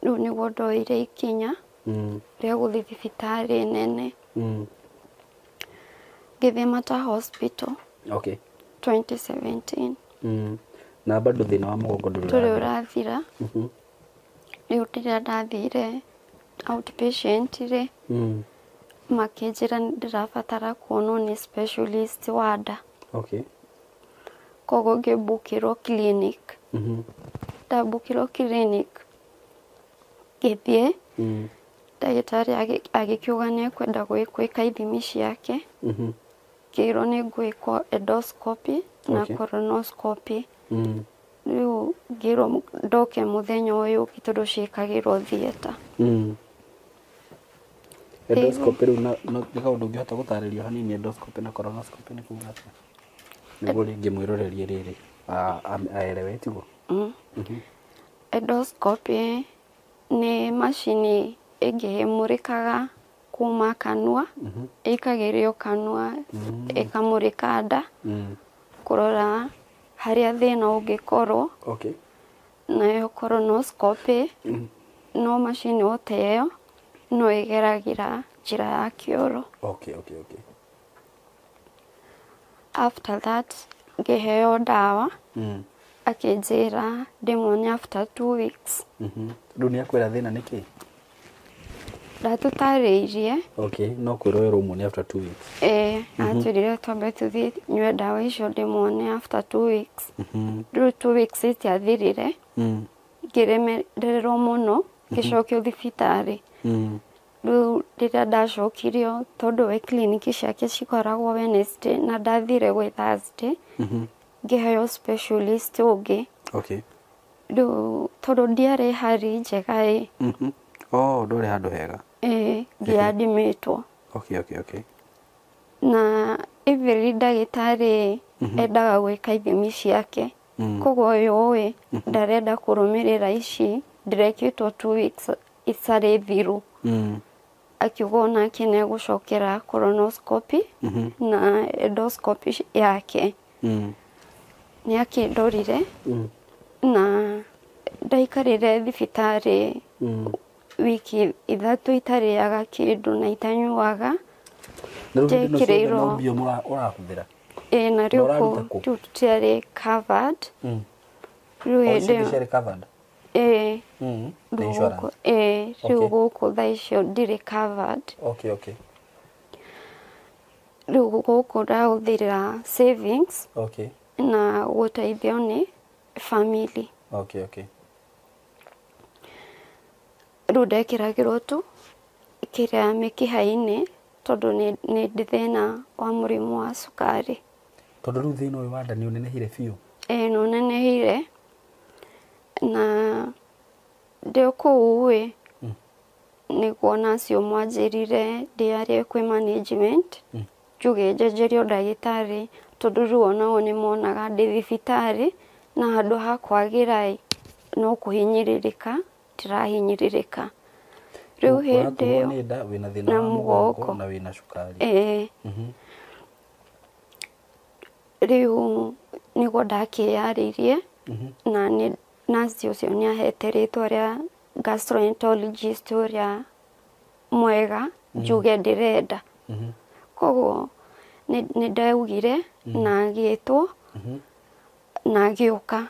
Rĩu nĩguo ndoire ikinya rĩa gũthiĩ thibitarĩ nene. Ngĩthiĩ Mata Hospital 2017. Na bado thĩna wa mũgongo ndũrĩ ũrathira. Rĩu rĩrĩa ndathire outpatient rĩ makĩnjĩra ndĩrabatara kuonwo nĩ specialist wa nda. Koguo ngĩbukĩrwo clinic. Ndabukĩrwo clinic ngĩthiĩ ndagĩtarĩ agĩkiuga nĩ ekwenda gwĩka ithimi ciake. Ngĩrwo nĩ ngwĩkwo endoscopy na colonoscopy. Rĩu ngĩrwo ndoke mũthenya ũyũ ũngĩ tondũ ciĩkagĩrwo theatre. Endoscopy rĩu nĩ kaũndũ ũngĩhota gũtarĩrio hanini endoscopy na colonoscopy nĩ kuuga atĩa? Nĩguo rĩngĩ mwĩrorerie rĩrĩ aelewe tiguo. Endoscopy nĩ macini ĩngĩmũrĩkaga kuma kanua, ĩkagĩrio kanua, ĩkamũrĩka nda, kũrora harĩa thĩna ũngĩkorwo. Nayo colonoscopy no macini o ta ĩyo no ĩgeragĩra njĩra ya kĩoro. After that ngĩheo ndawa, akĩnjĩra ndĩmuone after 2 weeks. Rĩu nĩ akwĩra thĩna nĩ kĩĩ? Ndatũtarĩirie. No kwĩrwo ũmuone after 2 weeks. Atwĩrire twambe tũthiĩ nyue ndawa icio ndĩmuone after 2 weeks. Rĩu 2 weeks itiathirire, ngĩremererwo mũno, ngĩcokio thibitarĩ. Rĩu rĩrĩa ndacokirio, tondũ we kiliniki ciake cikoragwo Wednesday na ndathire gwĩ Thursday, ngĩheo specialist ũngĩ. Rĩu tondũ ndiarĩ hali njega ndũrĩ handũ hega. ngĩadmitwo. Na every ndagĩtarĩ endaga gwĩka ithimi ciake. Koguo ũyũ ndarenda kũrũmĩrĩra ici, ndirekĩtwo 2 weeks icarĩ thiru. Akiuga onake nĩ egũcokera colonoscopy na endoscopy yake. Nĩ akĩndorire na ndaikarire thibitarĩ wiki 3 itarĩaga kĩndũ na itanyuaga. Njekĩrĩirwo na rĩu tũtiarĩ covered. Rĩu gũkũ thaa icio ndirĩ covered. Rĩu gũkũ ndahũthĩra savings na gũteithio nĩ family. Rĩu ndekĩragĩrwo tu kĩrĩa mĩkiha-inĩ tondũ nĩ thĩna wa mũrimũ wa cukari. Tondũ rĩu thĩna ũyũ wa nda nĩ ũnenehire biũ? Nĩ ũnenehire na ndĩ kũu nĩguo nacio mwanjĩrire ndĩarie kwĩ management, njuge njenjerio ndagĩtarĩ tondũ rĩu onao nĩ monaga ndĩ thibitarĩ na handũ ha kwagĩra no kũhinyĩrĩrĩka ndĩrahinyĩrĩrĩka. Rĩu hĩndĩ ĩyo na mũgongo na wĩna cukari. Rĩu nĩguo ndakĩyarĩirie na nurse ũcio nĩ ahete rĩtwa rĩa gastroenterologist ũrĩa mwega njuge ndĩrenda. Koguo nĩ ndaugire na agĩtwo na agĩũka.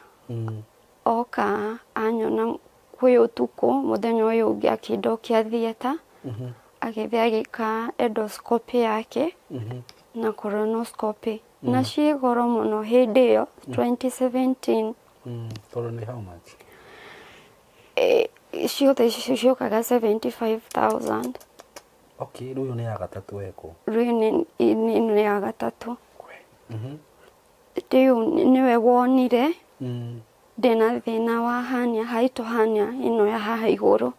Oka anyona kwĩ ũtukũ mũthenya ũyũ ũngĩ akĩndokia theatre, agĩthiĩ agĩka endoscopy yake na colonoscopy. Na ciĩ goro mũno hĩndĩ ĩyo 2017. Tondũ nĩ how much? Ciothe ciokaga 75,000. Rĩu nĩ ya gatatũ wekwo? Rĩu nĩ ya gatatũ. Rĩu nĩwe wonire ndĩna thĩna wa hernia, hiatal hernia ĩno ya haha igũrũ,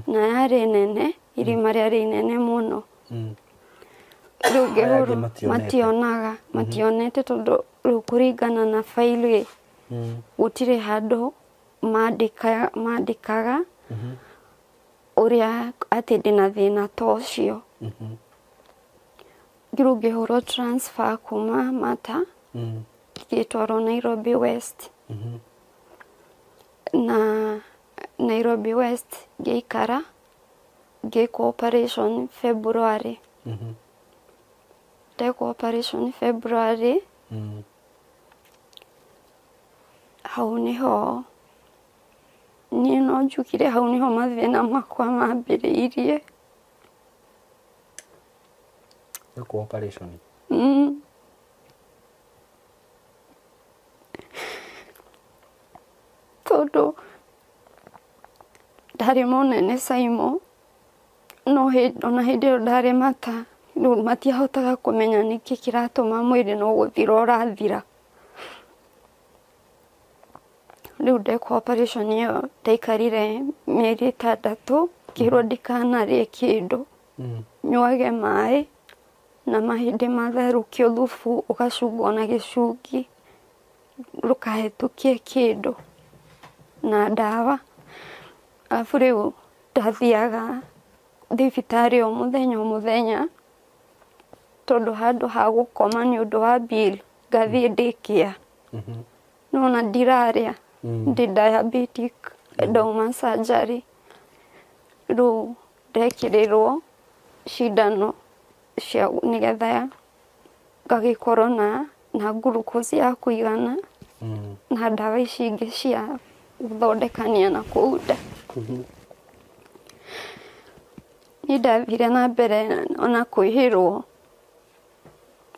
na yarĩ nene, irima rĩarĩ inene mũno. Rĩu ngĩhũrwo mationete tondũ rĩu kũringana na faili gũtirĩ handũ mandĩkaga ũrĩa atĩ ndĩna thĩna ta ũcio. Rĩu ngĩhũrwo transfer kuma Mata ngĩtwarwo Nairobi West. Na Nairobi West ngĩikara ngĩkwo operation February. Ndekwo operation February. Hau nĩho niĩ no njugire hau nĩho mathĩna makwa mambĩrĩirie. Gwĩkwo operation? Tondũ ndarĩ mũnene Saimo ona hĩndĩ ĩyo ndarĩ mata rĩu matiahotaga kũmenya nĩkĩ kĩratũma mwĩrĩ no gũthira ũrathira. Rĩu ndekwo operation ĩyo ndaikarire mĩeri 6 ngĩrwo ndikanarĩe kĩndũ, nyuage maĩ na mahĩndĩ matherũkio thubu ũgacungwo na gĩcungi ndũkahĩtũkie kĩndũ na ndawa. Arabu rĩu ndathiaga thibitarĩ o mũthenya tondũ handũ ha gũkoma nĩ ũndũ wa bill ngathiĩ ndĩkĩa. Nona ndirarĩa ndĩ diabetic ndauma surgery. Rĩu ndekĩrĩrwo cindano cia nĩgetha ngagĩkorwo na glucose ya kũigana na ndawa ici ingĩ cia gũthondekania na kũu nda. Nĩ ndathire na mbere ona kwĩhĩrwo,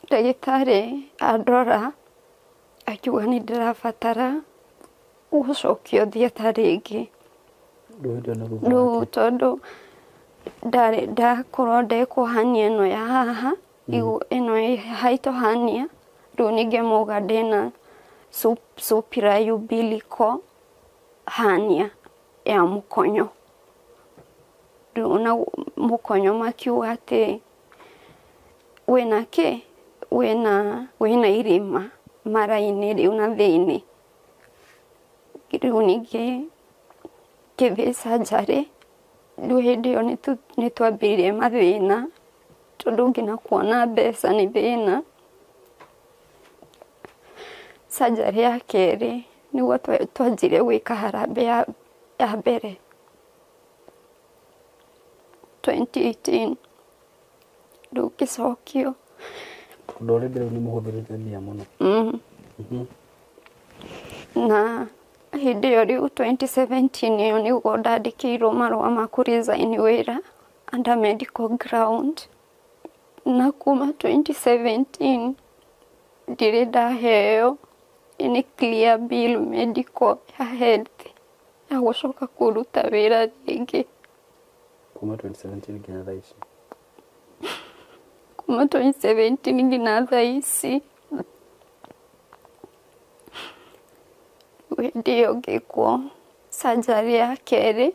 ndagĩtarĩ andora akiuga nĩ ndĩrabatara gũcokio thieta rĩngĩ. Rĩu tondũ ndakorwo ndekũhania ĩno ya haha ĩno haitũhania, rĩu ningĩ mauga ndĩna supraumbilical hernia ya mũkonyo. Rĩu ona mũkonyo makiuga atĩ wĩna kĩ, wĩna irima mara-inĩ rĩu na thĩinĩ. Rĩu ningĩ ngĩthiĩ surgery, rĩu hĩndĩ ĩyo nĩ twambĩrĩirie mathĩna tondũ nginya kuona mbeca nĩ thĩna. Surgery ya kerĩ nĩguo twanjire gwĩka harambĩ ya mbere 2018, rĩu ngĩcokio. Ũndũ ũrĩa rĩu nĩ mũhũthĩrĩte mbia mũno. Na hĩndĩ ĩyo rĩu 2017 ĩyo nĩguo ndandĩkĩirwo marũa ma kũ-resign wĩra under medical ground. Na kuma 2017 ndirĩ ndaheo any clear bill medical ya health ya gũcoka kũruta wĩra rĩngĩ. Kuma 2017 nginya thaa ici? Kuma 2017 nginya thaa ici. Hĩndĩ ĩyo ngĩkwo surgery ya kerĩ,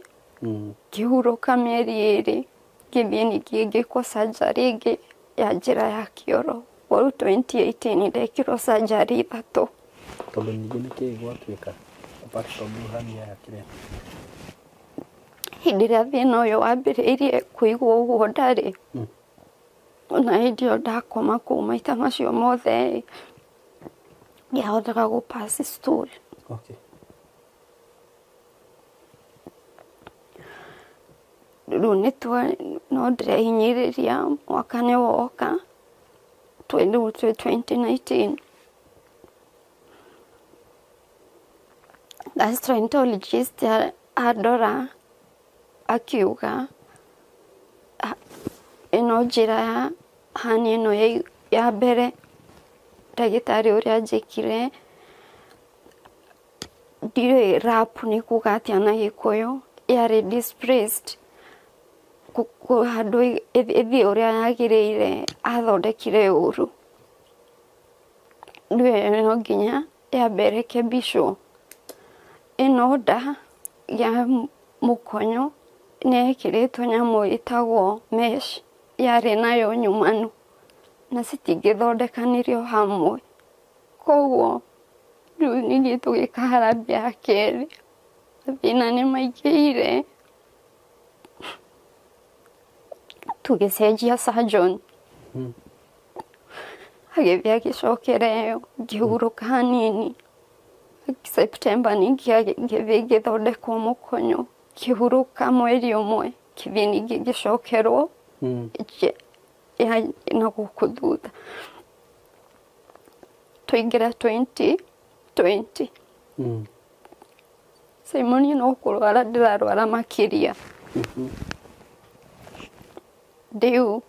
ngĩhurũka mĩeri 2, ngĩthiĩ ningĩ ngĩkwo surgery ĩngĩ ya njĩra ya kĩoro. Rĩu 2018 ndekirwo surgery 3. Tondũ ningĩ nĩkĩĩ gwatuĩka apart from hernia ya kĩrĩa? Hĩndĩ ĩrĩa thĩna ũyũ wambĩrĩirie kũigua ũguo ndarĩ, ona hĩndĩ ĩyo ndakoma kũu maita macio mothe ndiahotaga gũ-pass stool. Rĩu no ndĩrehinyĩrĩria mwaka nĩ woka 2019. Gastroenterologist andora akiuga ĩno njĩra ya hernia ĩno ya mbere ndagĩtarĩ ũrĩa anjĩkire ndiũĩ rap nĩ kuga atĩa na Gĩkũyũ, yarĩ displaced handũ ĩthiĩ ũrĩa yagĩrĩire athondekire ũru. Rĩu no nginya yambe ĩrekebishwo. Ĩno nda ya mũkonyo nĩ ĩkĩrĩtwo nyamũ ĩtagwo mesh, yarĩ nayo nyumanu na citingĩthondekanirio hamwe. Koguo rĩu ningĩ tũgĩka harambĩ ya kerĩ, thĩna nĩ maingĩhire, tũgĩcenjia surgeon. Agĩthiĩ agĩcokera ĩyo, ngĩhurũka hanini. September ningĩ ngĩthiĩ ngĩthondekwo mũkonyo, ngĩhurũka mweri ũmwe, ngĩthiĩ ningĩ ngĩcokerwo na gũkũ thutha. Twaingĩra 2020. Simon no kũrwara ndĩrarwara makĩria. Rĩu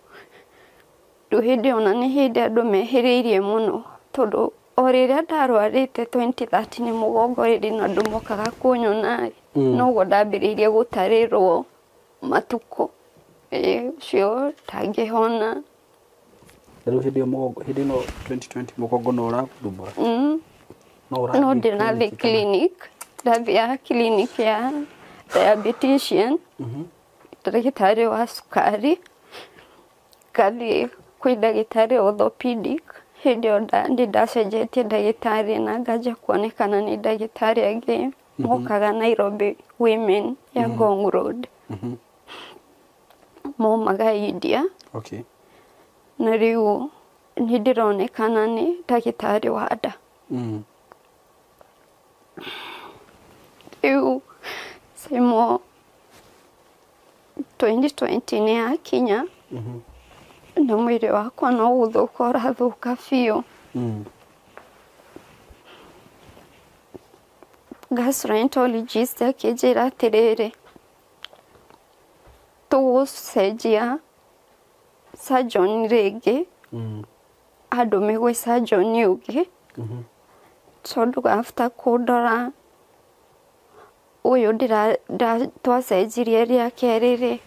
hĩndĩ ona nĩ hĩndĩ andũ mehĩrĩirie mũno tondũ o rĩrĩa ndarwarĩte 2013 nĩ mũgongo rĩrĩ na andũ mokaga kũnyona, noguo ndambĩrĩirie gũtarĩrwo matukũ cio ndangĩhona. Rĩu hĩndĩ ĩno 2020 mũgongo no ũrakurumbũra? No ndĩrathiĩ clinic, ndathiaga clinic ya diabetician, ndagĩtarĩ wa cukari, ngathiĩ kwĩ ndagĩtarĩ orthopedic. Hĩndĩ ĩyo ndacenjetie ndagĩtarĩ na nganja kuonekana nĩ ndagĩtarĩ angĩ mokaga Nairobi Women ya Ngong Road. Maumaga India. Okay. Na rĩu nĩ ndĩronekana nĩ ndagĩtarĩ wa nda. Rĩu Simo 2020 nĩ yakinya na mwĩrĩ wakwa no gũthũka ũrathũka biũ. Gastroenterologist akĩnjĩra atĩrĩrĩ, tũgũcenjia surgeon rĩngĩ, andũme gwĩ surgeon ũngĩ, tondũ after kũndora ũyũ twacenjirie rĩa kerĩ-rĩ,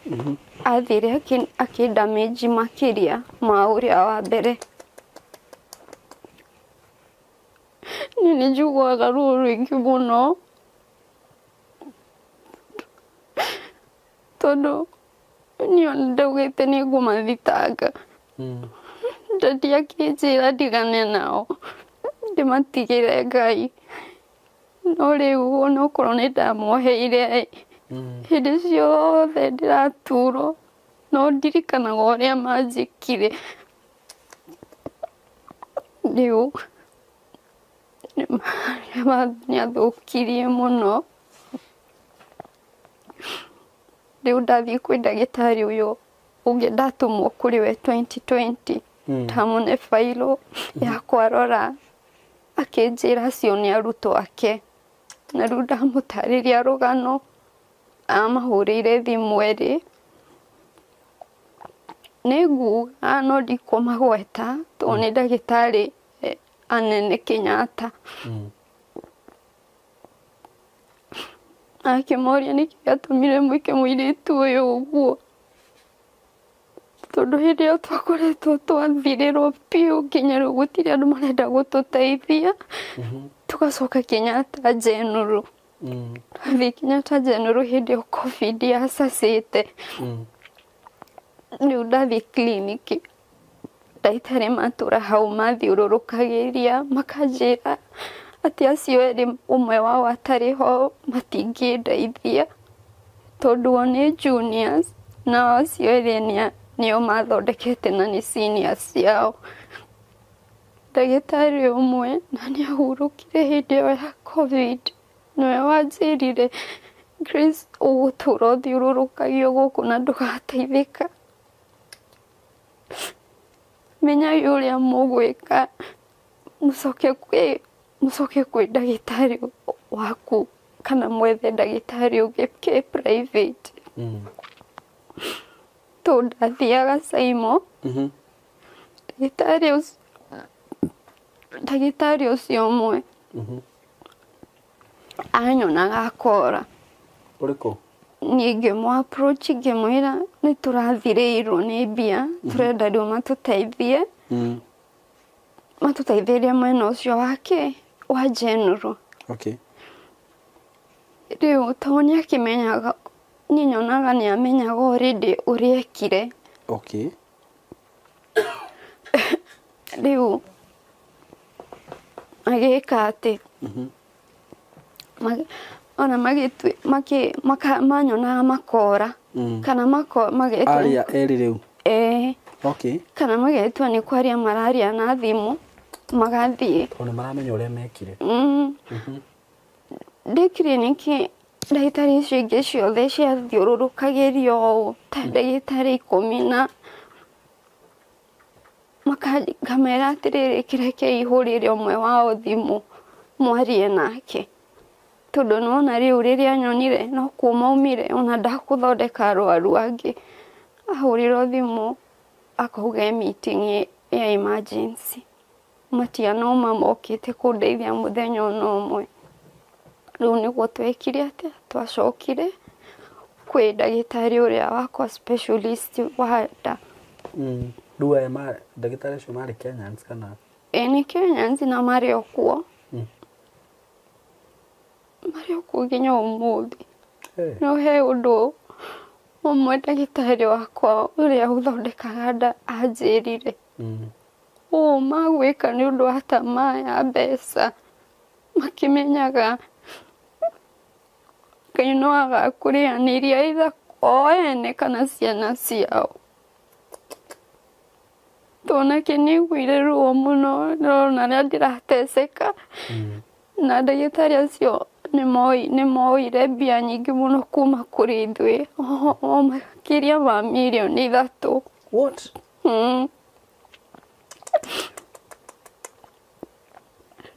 athire akĩndamage makĩria ma ũrĩa wa mbere. Niĩ nĩ njiguaga ruo rũingĩ mũno tondũ niĩ ndaugĩte nĩ ngũmathitanga. Ndati akĩnjĩra ndigane nao ndĩmatigĩre Ngai. No rĩu onokorwo nĩ ndamoheire hĩndĩ ciothe ndĩraturwo, no ndirikanaga ũrĩa manjĩkire. Rĩu nĩathũkirie mũno. Rĩu ndathiĩ kwĩ ndagĩtarĩ ũyũ ũngĩ ndatũmwo kũrĩ we 2020, ndamũne bairũ ya kwarora, akĩnjĩra acio nĩ arutwo ake. Na rĩu ndamũtarĩria rũgano, amahũrĩire thimũ erĩ. Nĩ nguga no ndikũmagweta tondũ nĩ ndagĩtarĩ anene Kenyatta. Akĩmoria nĩkĩ gĩatũmire mwĩke mũirĩtu ũyũ ũguo, tondũ hĩndĩ ĩyo twakoretwo twathirĩrwo biũ, nginya rĩu gũtirĩ andũ marenda gũtũteithia. Tugacoka Kenyatta General. Twathiĩ Kenyatta General hĩndĩ ĩyo COVID yacacĩte. Rĩu ndathiĩ clinic, ndagĩtarĩ matũra hau mathiũrũrũkagĩria makanjĩra atĩ acio erĩ ũmwe wao atarĩ ho matingĩndeithia tondũ o nĩ juniors, na acio erĩ nĩo mathondekete na nĩ seniors ciao. Ndagĩtarĩ ũmwe na nĩ ahurũkire hĩndĩ ĩyo ya COVID, nĩwe wanjĩrire, Grace, ũgũtũra ũthiũrũrũkagio gũkũ na ndũgateithĩka. Menyai ũrĩa mũgwĩka, mũcoke kwĩ ndagĩtarĩ waku kana mwethe ndagĩtarĩ ũngĩ kĩ private. Tondũ ndathiaga Saimo, ndagĩtarĩ ũcio ũmwe anyonaga akora. Ũrĩkũ? Niĩ ngĩmũ-approach ngĩmwĩra nĩ tũrathirĩirwo nĩ mbia, tũrenda rĩu matũteithie, matũteithĩrie mwena ũcio wa General. Okay. Rĩu tondũ nĩ akĩmenyaga, niĩ nyonaga nĩ amenyaga already ũrĩa ekire. Okay. Rĩu agĩka atĩ ona manyonaga makora kana magetua aria erĩ rĩu. Okay. Kana magetua nĩ kwaria mararia na thimũ magathiĩ. Ona maramenya ũrĩa mekire. Ndĩ clinic ndagĩtarĩ icio ingĩ ciothe ciathiũrũrũkagĩrio ũũ ta ndagĩtarĩ 10 makamera atĩrĩrĩ kĩrekei ihũrĩre ũmwe wao thimũ mwarie nake. Tondũ nona rĩu rĩrĩa nyonire no kuma aumire ona ndakũthondeka arwaru angĩ. Ahũrirwo thimũ akauga meeting ya emergency. Matianauma mokĩte kũndeithia mũthenya ona ũmwe. Rĩu nĩguo twekire atĩa, twacokire kwĩ ndagĩtarĩ ũrĩa wakwa specialist wa nda. Rĩu aya ndagĩtarĩ acio marĩ Kenyans kana? Nĩ Kenyans na marĩ o kuo. Marĩ o kuo nginya ũmũthĩ. No he ũndũ ũmwe ndagĩtarĩ wakwa ũrĩa ũthondekaga nda anjĩrire. Magwĩka nĩ ũndũ wa tamaa ya mbeca. Makĩmenyaga Ngai no agakũrĩanĩria either o ene kana ciana ciao. Tũnake nĩaiguire ruo mũno na rĩrĩa ndĩrateceka. Na ndagĩtarĩ acio nĩ moire mbia nyingĩ mũno kuma kũrĩ ithuĩ. O makĩria ma mirioni 3. What?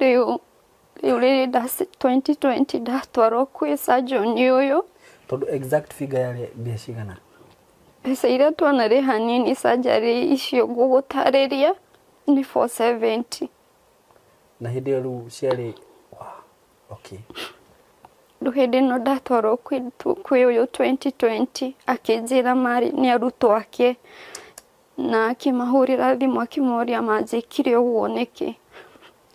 Rĩu rĩrĩ 2020 ndatwarwo kwĩ surgeon ũyũ. Tondũ exact figure yarĩ mbia cigana? Mbeca iria twanarĩ hanini surgery icio ngũgũtarĩria nĩ 470. Na hĩndĩ ĩyo rĩu ciarĩ okay. Rĩu hĩndĩ ĩno ndatwarwo kwĩ ũyũ 2020 akĩnjĩra marĩ nĩ arutwo ake na akĩmahũrĩra thimũ akĩmoria manjĩkire ũguo nĩkĩ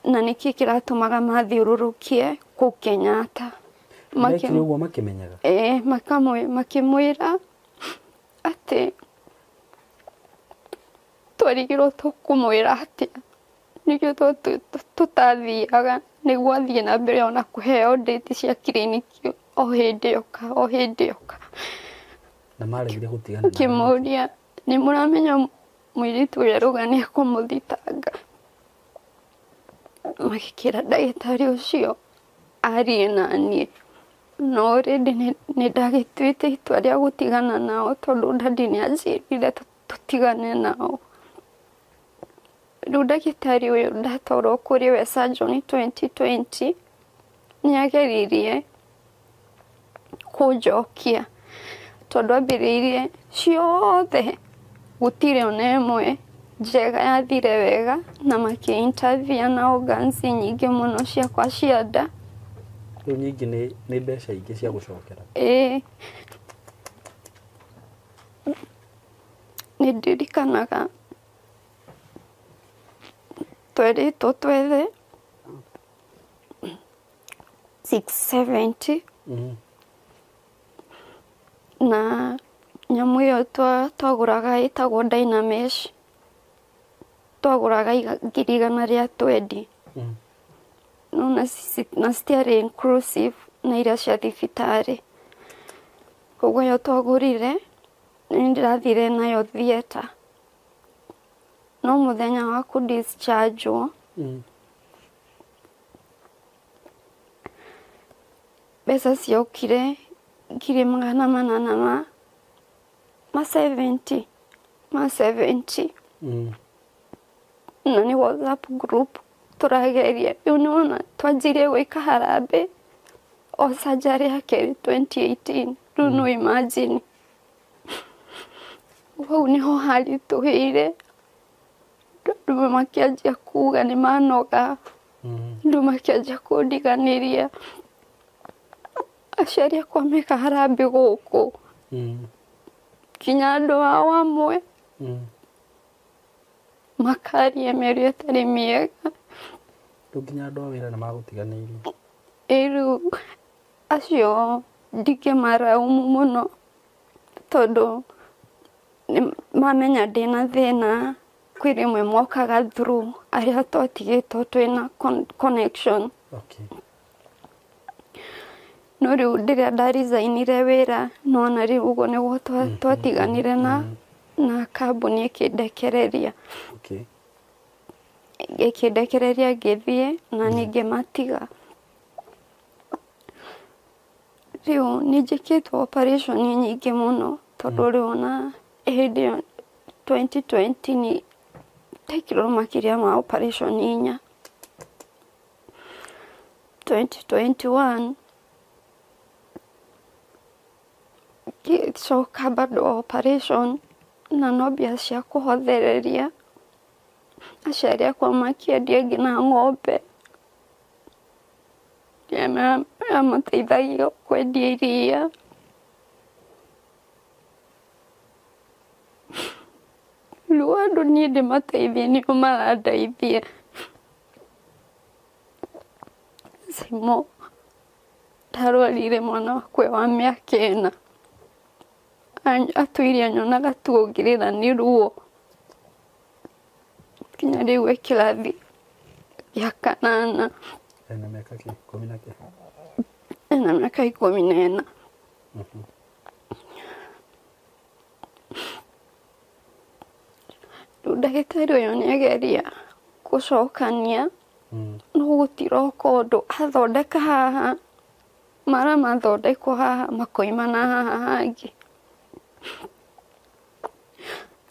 na nĩkĩ kĩratũmaga mathiũrũrũkie kũu Kenyatta. Mekire ũguo makĩmenyaga? Makĩmwĩra atĩ twarigirwo tũkũmwĩra atĩa nĩkĩo tũtathiaga nĩguo athiĩ na mbere ona kũheo date cia kiriniki o hĩndĩ yoka. Na maregire gũtigana. Kĩmũria nĩ mũramenya mũirĩtu ũrĩa rũga nĩ ekũmũthitanga. Magĩkĩra ndagĩtarĩ ũcio arie na niĩ. No already nĩ ndagĩtuĩte itua rĩa gũtigana nao tondũ dadi nĩ anjĩrire tũtigane nao. Rĩu ndagĩtarĩ ũyũ ndatwarwo kũrĩ we surgeon 2020 nĩageririe kũnjokia tondũ ambĩrĩirie ciothe gũtirĩ ona ĩmwe njega yathire wega na makĩ-intervene na organs nyingĩ mũno ciakwa cia nda. Rĩu nyingĩ nĩ mbeca ingĩ cia gũcokera? Nĩ ndirikanaga twerĩtwo twethe 670 na nyamũ ĩyo twagũraga ĩtagwo Dynamesh twagũraga 120 no na citiarĩ inclusive na iria cia thibitarĩ. Koguo ĩyo twagũrire nĩ ndĩrathire nayo theatre no mũthenya wa kũdischargewo mbeca ciokire 870 na nĩ WhatsApp group tũrageria. Rĩu nĩwona twanjirie gwĩka harambĩ o surgery yake 2018. Rĩu no imagine hau nĩho haritũhĩire. Andũ makĩanjia kuga nĩ manoga. Andũ makĩanjia kũndiganĩria. Aciari akwa meka harambĩ gũkũ kinya andũ ao amwe makaria mĩario ĩtarĩ mĩega. Rĩu nginya andũ a wĩra nĩ magũtiganĩirie? Rĩu acio ndingĩmaraumu mũno tondũ mamenya ndĩna thĩna. Kwĩ rĩmwe mokaga through arĩa twatigĩtwo twĩna connection. No rĩu rĩrĩa ndaresignire wĩra nona rĩu ũguo nĩguo twatiganire na kambuni ĩkĩndekereria. Ĩkĩndekereria ngĩthiĩ na ningĩ matiga. Rĩu nĩ njĩkĩtwo operation nyingĩ mũno tondũ rĩu na hĩndĩ ĩyo 2020 nĩ tekirwo makĩria ma operation 4. 2021 gĩcoka bado operation na no mbia cia kũhothereria. Aciari akwa makĩendia nginya ng'ombe amateithagia kwendia iria. Rĩu andũ niĩ ndĩmateithie nĩo marandeithia. Simo ndarwarire mwana wakwe wa mĩaka 4. Atũire anyonaga tuongĩrĩra nĩ ruo. Kinya rĩu kĩrathi gĩa 8. Ena mĩaka 10. Ena mĩaka 14. Rĩu ndagĩtarĩ ũyũ nĩageria gũcokania no gũtiroka ũndũ. Athondeka haha, mara mathondekwo haha makoimana haha hangĩ.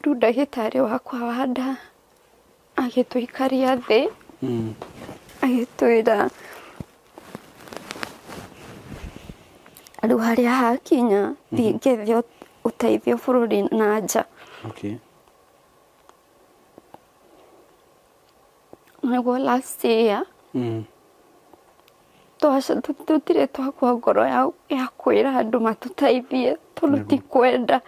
Rĩu ndagĩtarĩ wakwa wa nda agĩtũikaria thĩ, agĩtwĩra rĩu harĩa hakinya thiĩ ngethe ũteithio bũrũri na nja. Nĩguo last year tũtirĩ twakwa ngoro ya kwĩra andũ matũteithie tondũ ti kwenda.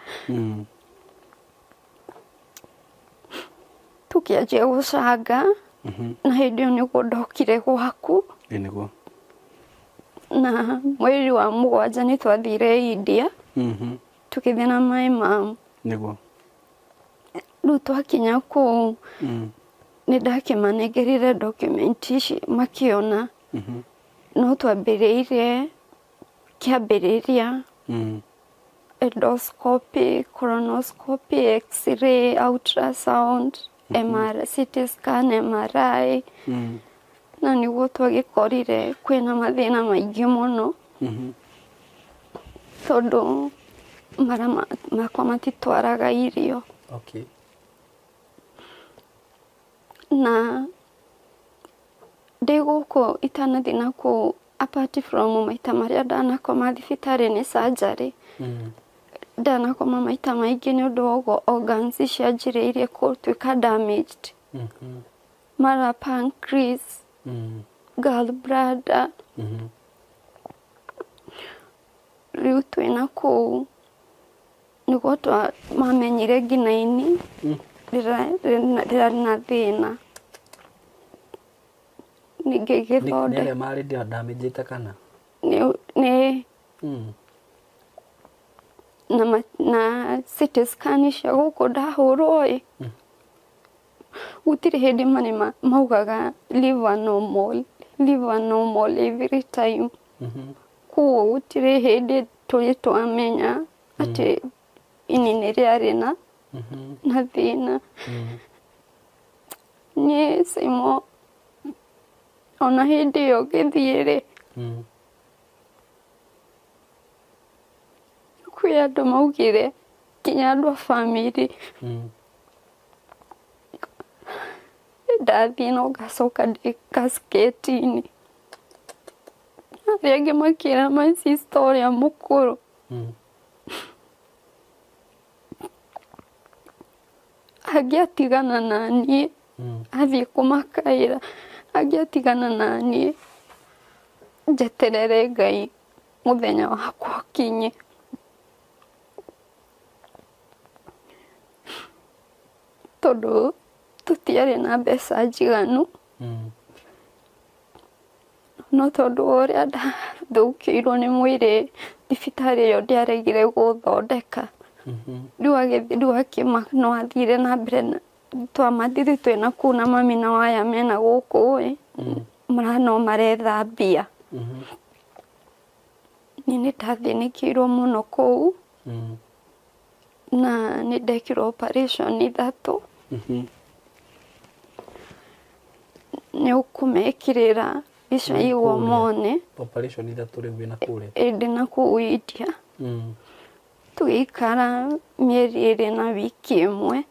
Tũkĩanjia gũcanga na hĩndĩ ĩyo nĩguo ndokire gwaku. Na mweri wa 7 nĩ twathire India tũgĩthiĩ na my mom. Rĩu twakinya kũu nĩ ndakĩmanengerire document ici makĩona no twambĩrĩirie kĩambĩrĩria endoscopy, colonoscopy, x-ray, ultrasound, CT scan, MRI. Na nĩguo twagĩkorire kwĩna mathĩna maingĩ mũno tondũ mara makwa matitwaraga irio. Na ndĩ gũkũ itanathiĩ nakũu apart from maita marĩa ndanakoma thibitarĩ nĩ surgery, ndanakoma maita maingĩ nĩ ũndũ wa ũguo organs cianjĩrĩirie gũtuĩka damaged. Mara pancreas, gallbladder. Rĩu twĩna kũu nĩguo mamenyire nginya ini rĩrarĩ na thĩna. Ningĩ gĩthonde nĩ marĩ ndio damaged kana nĩ na CT scan cia gũkũ ndahũrwo gũtirĩ hĩndĩ marĩ maugaga liver normal every time. Kuo gũtirĩ hĩndĩ tũrĩ twamenya atĩ ini nĩ rĩarĩ na thĩna. Niĩ Simo ona hĩndĩ ĩyo ngĩthiĩ kwĩ andũ maugire kinya andũ a family ndathiĩ no ngacoka ndĩ casket-inĩ. Arĩa angĩ makĩra my sister ũrĩa mũkũrũ angĩatigana na niĩ athiĩ kũmakaĩra, angĩatigana na niĩ njeterere Ngai mũthenya wakwa ũkinye. Tondũ tũtiarĩ na mbeca njiganu no tondũ ũrĩa ndathũkĩirwo nĩ mwĩrĩ thibitarĩ ĩyo ndĩaregire gũthondeka. Rĩu akĩma no athire na mbere twamathire twĩna kũu na mami na waya mena gũkũ no maretha mbia. Niĩ nĩ ndathĩnĩkĩirwo mũno kũu na nĩ ndekirwo operation 3. Nĩ ũkũmekĩrĩra icio igwo mone. Operation 3 rĩu wĩna kũrĩa? Ndĩ na kũu India. Tũgĩikara mĩeri 2 na wiki 1.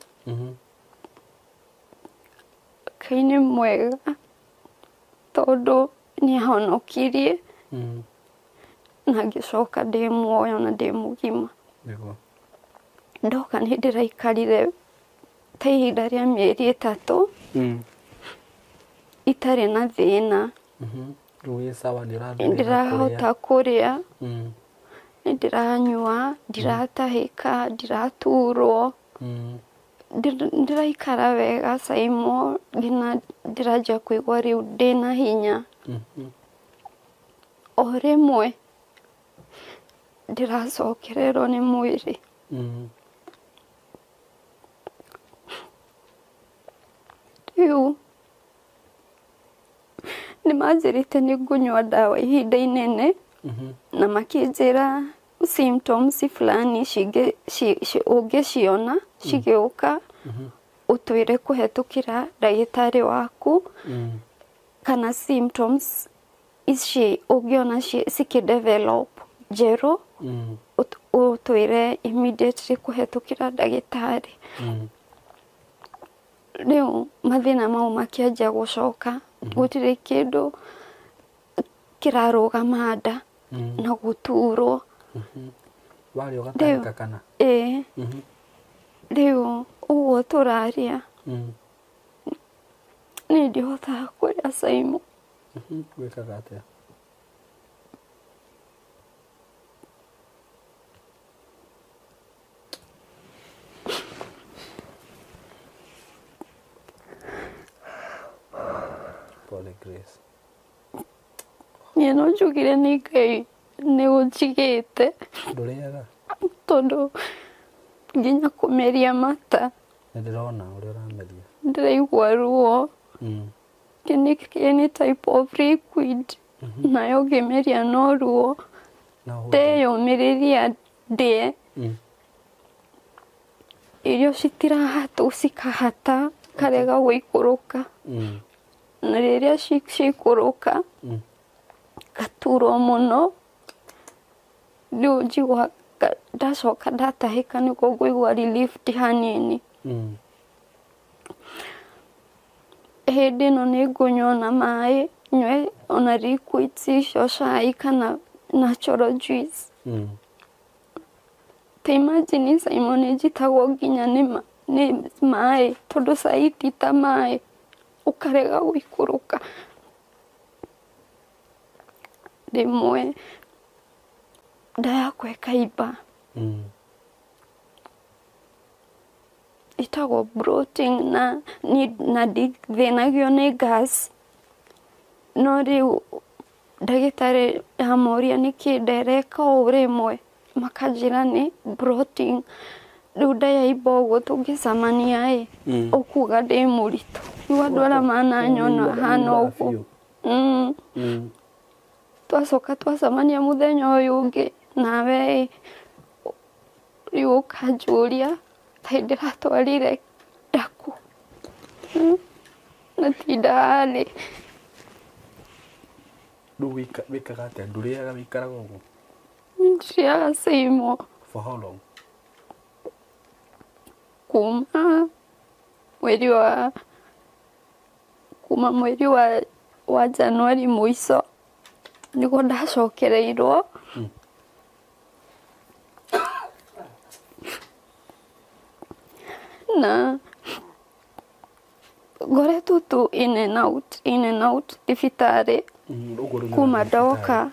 Ngai nĩ mwega tondũ nĩ ahonokirie na ngĩcoka ndĩ muoyo na ndĩ mũgima. Ndoka nĩ ndĩraikarire ta ihinda rĩa mĩeri 3 itarĩ na thĩna. Ndirahota kũrĩa, ndiranyua, ndiratahĩka, ndiraturwo. ndiraikara wega Saimo ngina ndiraja kuigua riu ndina hinya o rimwe ndiracokererwo ni mwiri riu nimanjirite ni ngunywa dawa ihinda inene na makinjira symptoms fulani ungiciona cigiuka utwire kuhetukira ndagitari waku kana symptoms ici ungiona cikidevelop jero utwire immediately kuhetukira ndagitari riu mathina mau makianjia gucoka gutire kindu kirarugama nda na guturwo wari ugataka kana riu uguo turaria ni ndihota kuria Saimo gwikaga atia Pole Grace no njugire ni Ngai ni unjigite nduriaga tondu nginya kumeria mata ndirona uria urameria ndiraigua ruo any type of liquid nayo ngimeria no ruo ndeyumiriria ndie irio citirahata cikahata karega guikuruka na riria cikuruka gaturwo muno riu njigua ndacoka ndatahika niguo nguigua relieved hanini hindi ino ni ngunywa na mai nywe ona liquids icio cai kana natural juice te imagine Simon njitagwo nginya ni mai tondu cai ti ta mai ukarega guikuruka rimwe nda yakwa ikaimba itagwo bloating na thinagio ni gas no riu ndagitari amoria niki ndereka o rimwe makanjira ni bloating riu ndayaimba uguo tungicamania ukuga ndi muritu riu andu aria mananyona hana uguo twacoka twacamania muthenya uyu ungi nawe riu ukanjuria ta ndiratwarire ndaku na ti ndari riu wikaga atia nduriaga wikaraga uguo ndiriaga Saimo for how long kuma mweri wa Januari mwiso niguo ndacokereirwo na ngoretwo tu in and out thibitari kuma ndoka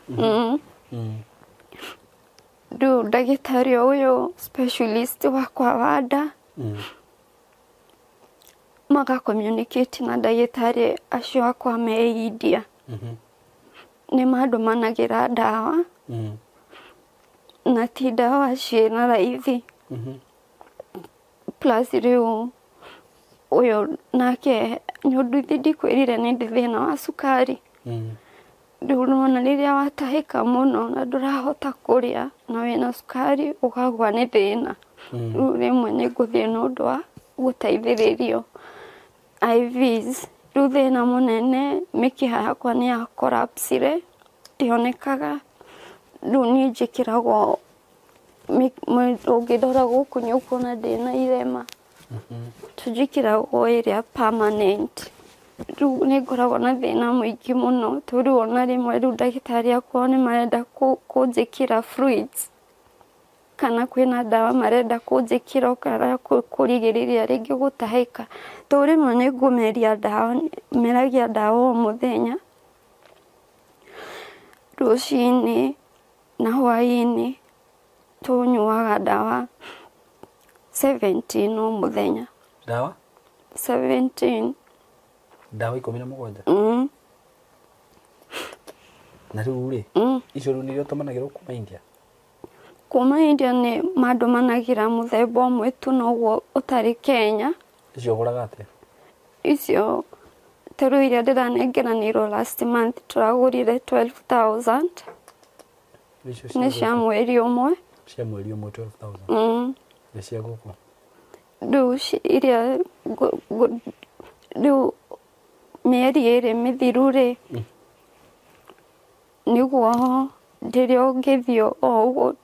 riu ndagitari uyu specialist wakwa wa nda maga communicate na ndagitari acio akwa me India ni mandumanagira ndawa na ti ndawa ciina raithi plus riu uyu nake nyundu ndikwirire ni ndi thina wa sukari riu nona riria watahika muno na ndurahota kuria na wina sukari ukagwa ni thina riu rimwe ni nguthie nundu wa gutaithiririo IVs riu thina munene mikiha yakwa ni ya collapsire ndionekaga riu ni njikiragwo ungidora guku ni ukona ndina irema tujikiragwo iria permanent riu ni ngoragwo na thina muingi muno toriu ona rimwe riu ndagitari akwa ni marenda kunjikira fluids kana kwina ndawa marenda kunjikira ukara kurigiriria ringi gutahika rimwe ni ngumeria ndawa meragia ndawa o muthenya rucini na hwaini tunyuaga ndawa 17 o muthenya Dawa? 17. Dawa 17? Na rĩu rĩ, icio rĩu nĩrĩo tũmanagĩrwo kuma India? Kuma India nĩ mandũmanagĩra mũthemba ũmwe tu noguo ũtarĩ Kenya. Icio ũgũraga atĩa? Icio tarĩu iria ndĩranengeranĩirwo last month tũragũrire 12,000. Nĩ cia mweri ũmwe. Cia mweri ũmwe 12,000? Nĩ cia gũkũ? Rĩu iria rĩu mĩeri ĩrĩ mĩthiru rĩ, nĩguo rĩrĩa ũngĩthiĩ o ũguo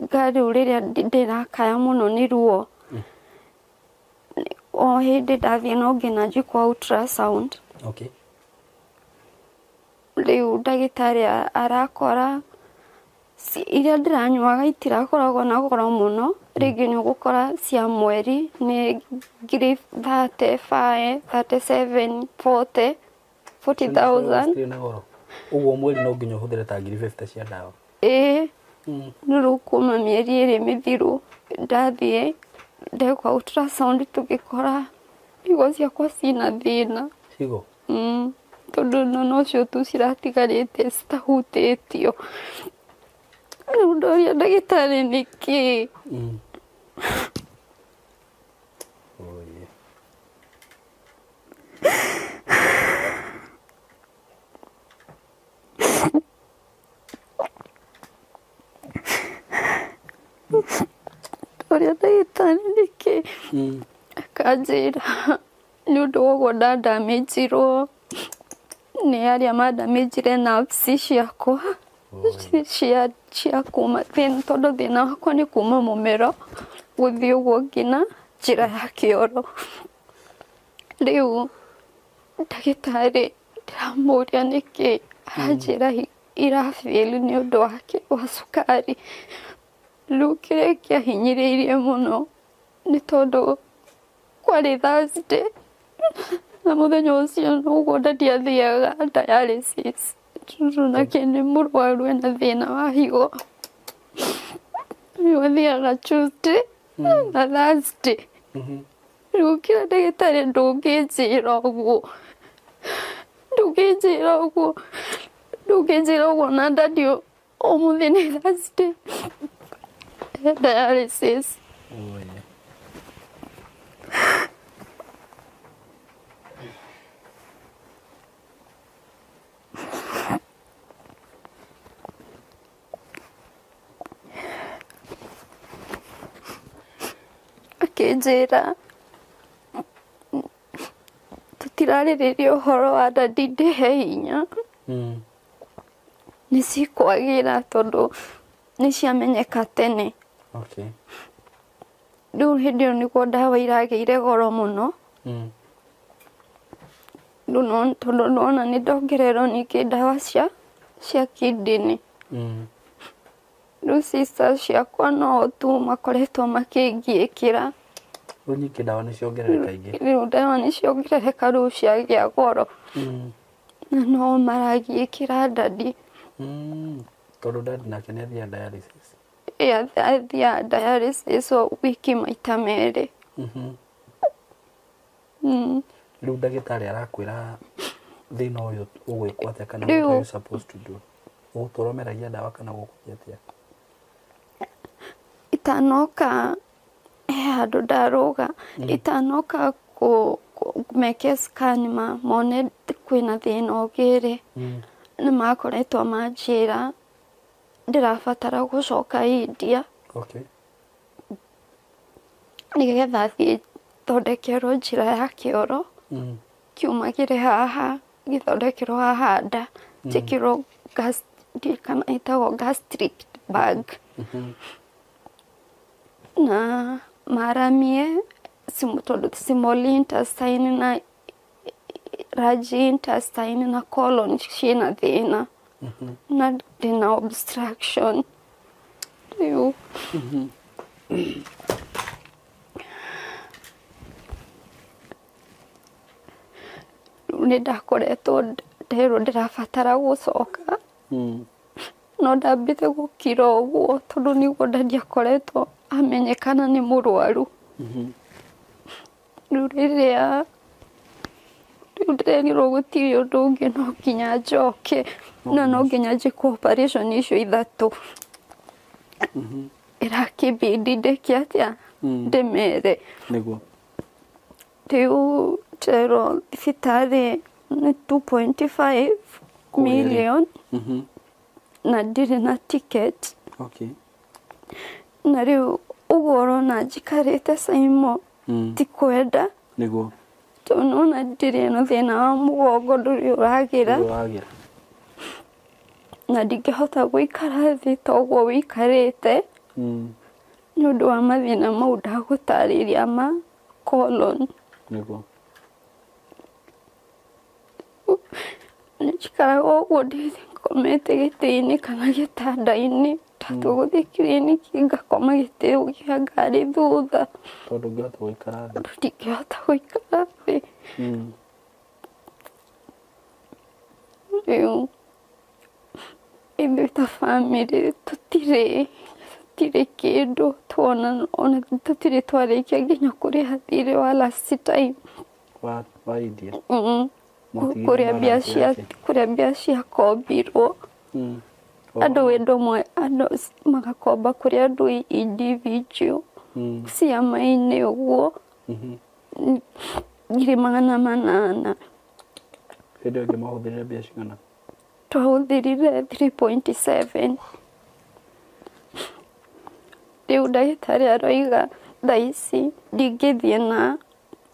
rĩu rĩrĩa ndĩrakaya mũno nĩ ruo, o hĩndĩ ndathiĩ no nginya njĩkwo ultrasound. Okay. Rĩu ndagĩtarĩ arakora iria ndĩranyuaga itirakoragwo na goro mũno, rĩngĩ nĩ ũgũkora cia mweri nĩ ngiri 35, 37, 40, 40,000. Ũguo mweri no nginya ũhũthĩre ta ngiri 50 cia ndawa? Ĩĩ. Rĩu kuma mĩeri ĩrĩ mĩthiru ndathiĩ ndekwa ultrasound tũgĩkora higo ciakwa cina thĩna. Higo? Tondũ nocio tu ciratigarĩte citahutĩtio. Rĩu ndoria ndagĩtarĩ nĩkĩ? Ndoria ndagĩtarĩ nĩkĩ? Akanjĩra nĩ ũndũ woguo ndandamĩnjirwo nĩ arĩa mandamĩnjire nerves ciakwa cia kuma thĩna, tondũ thĩna wakwa nĩ kuma mũmero gũthiĩ ũguo nginya njĩra ya kĩoro. Rĩu ndagĩtarĩ ndĩramũria nĩkĩ, aranjĩra irafail nĩ ũndũ wa cukari. Rĩu kĩrĩa kĩahinyĩrĩirie mũno nĩ tondũ kwarĩ Thursday na mũthenya ũcio noguo ndiathiaga dialysis. Nake nĩ mũrwaru ena thĩna wa higo. Rĩu athiaga Tuesday na Thursday. Rĩu kĩrĩa ndagĩtarĩ ndũngĩnjĩra ũguo na ndadio ũmũthĩ nĩ Thursday dialysis. Akĩnjĩra tũtirarĩrĩria ũhoro wa ndadi ndĩhe hinya, nĩ cikwagĩra tondũ nĩ ciamenyeka tene. Rĩu hĩndĩ ĩyo nĩguo ndawa iragĩire goro mũno. Rĩu tondũ nona nĩ ndongererwo ningĩ ndawa cia kidney. Rĩu sisters ciakwa no tu makoretwo makĩngiĩkĩra. Rĩu ningĩ ndawa nĩ ciongerereka ingĩ? Rĩu ndawa nĩ ciongerereka rĩu ciagĩa goro. Na no maragiĩkĩra ndadi. Tondũ ndadi nake nĩ athiaga dialysis? Athiaga dialysis o wiki maita merĩ. Rĩu ndagĩtarĩ arakwĩra thĩna ũyũ ũgwĩkwo atĩa kana what are you supposed to do? Ũgũtũra ũmeragia ndawa kana gũkũthiĩ atĩa? Itanoka handũ ndarũga, itanoka meke scan mone kwĩna thĩna ũngĩ-rĩ, nĩ makoretwo manjĩra ndĩrabatara gũcoka India nĩgetha thiĩ thondekerwo njĩra ya kĩoro, kiumagĩre haha gĩthondekerwo haha nda, njĩkĩrwo kana ĩtagwo gastric bag, na maramie tondũ small intestine na large intestine na colon ciĩna thĩna na ndĩna obstruction. Rĩu nĩ ndakoretwo nderwo ndĩrabatara gũcoka, no ndambire gũkira ũguo tondũ nĩguo ndiakoretwo amenyekana nĩ mũrwaru. rĩrĩa ndĩrerirwo gũtirĩ ũndũ ũngĩ no nginya njoke na no nginya njĩke operation icio 3 ĩrakĩbidi ndĩke atĩa ndĩmere nĩguo rĩu njerwo thibitarĩ nĩ 2.5 million na ndirĩ na ticket okay na rĩu ũguo ũrona njikarĩte Saimo ti kwenda nĩguo tondũ ona ndirĩ na thĩna wa mũgongo ndũrĩ ũragĩra na ndingĩhota gũikara thĩ ta ũguo wĩikarĩte nĩ ũndũ wa mathĩna mau ndagũtarĩria ma colon nĩguo njikaraga ũguo ndikomete gĩtĩ-inĩ kana gĩtanda-inĩ tatũgũthiĩ kiriniki ngakoma gĩtĩ gĩa ngari thutha tondũ ngĩhota gũikara thĩ ndingĩhota gũikara thĩ rĩu ithuĩ ta bamĩrĩ tũtirĩ kĩndũ tuona ona tũtirĩ twarĩkia nginya kũrĩha thirĩ wa last time wa idia kũrĩa mbia ciakombirwo andũ wendo mwe andũ magakomba kũrĩ andũ individual ciama-inĩ ũguo 800,000 hĩndĩ ĩngĩ mahũthĩrire mbia cigana twahũthĩrire 3.7 rĩu ndagĩtarĩ aroiga thaa ici ndingĩthiĩ na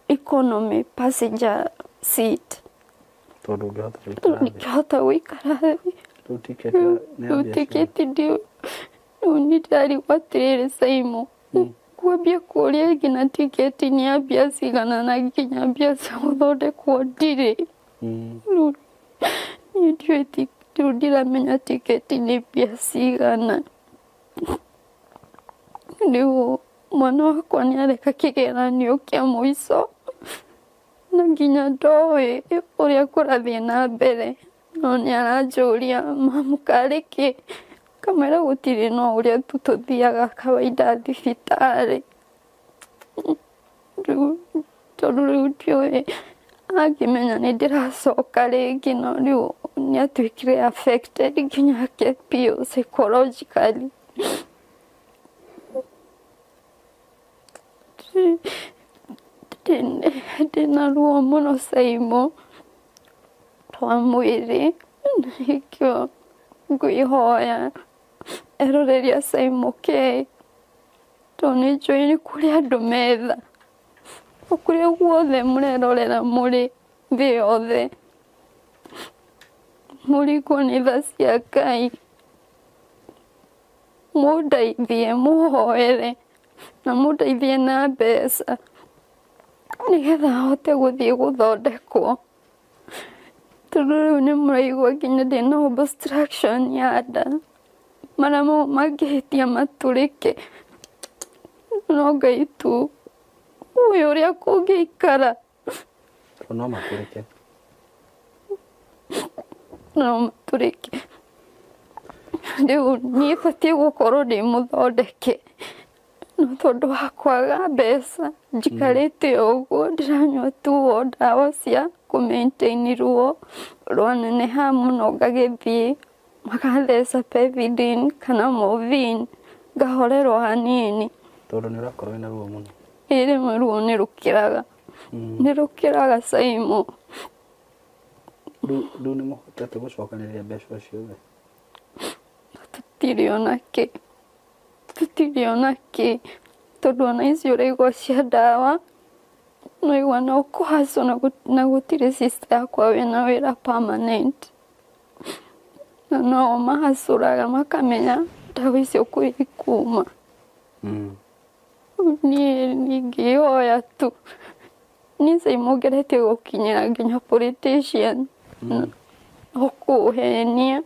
economy passenger seat tondũ ndingĩhota gũikara thĩ rĩu tiketi rĩu nĩ ndarigwo atĩrĩrĩ Saimo kwambia kũrĩa nginya tiketi nĩ ya mbia cigana na nginya mbia cia gũthondekwo ndirĩ rĩu ndiramenya tiketi nĩ mbia cigana rĩu mwana wakwa nĩ areka kĩgeranio kĩa mũico na nginya ndoĩ ũrĩa kũrathiĩ na mbere no nĩ aranjũria mamu karĩ kĩ kamera gũtirĩ no ũrĩa tũthiaga kawaida thibitarĩ tondũ rĩu ndiũĩ angĩmenya nĩ ndĩracoka rĩngĩ no rĩu nĩ atuĩkire affected nginya biũ psychologically ndĩna ruo mũno Saimo twa mwĩrĩ nĩkĩo ngwĩhoya eroreria Saimo K tondũ nĩ njũĩ nĩ kũrĩ andũ metha kũrĩa guothe mũrerorera mũrĩ thĩ yothe mũrigwo nĩ tha cia Ngai mũndeithie mũhoere na mũndeithie na mbeca nĩgetha hote gũthiĩ gũthondekwo tondũ rĩu nĩ mũraigua nginya ndĩna obstruction ya nda marĩa mau mangĩhĩtia matũrĩke no Ngai tu ũĩ ũrĩa kũngĩikara no matũrĩke rĩu niĩ batiĩ gũkorwo ndĩ mũthondeke no tondũ wa kwaga mbeca njikarĩte ũguo ndĩranyua tu ndawa cia kũ maintain ruo rwaneneha mũno ngagĩthiĩ magatheca pethidine kana morphine ngahorerwo hanini tondũ nĩ ũrakorwo wĩna ruo mũno rĩmwe ruo nĩ rũkĩraga Saimo rĩu nĩ mũhotete gũcokanĩrĩria mbeca ciothe tũtirĩ ona kĩ tondũ ona icio ũraigua cia ndawa no igua no kũhacwo na gũtirĩ sister yakwa wĩna wĩra permanent na no mahacũraga makamenya ndawa icio kũrĩ ikuma niĩ ngĩhoya tu niĩ Saimo ngeretie gũkinyĩra nginya politician okũhenia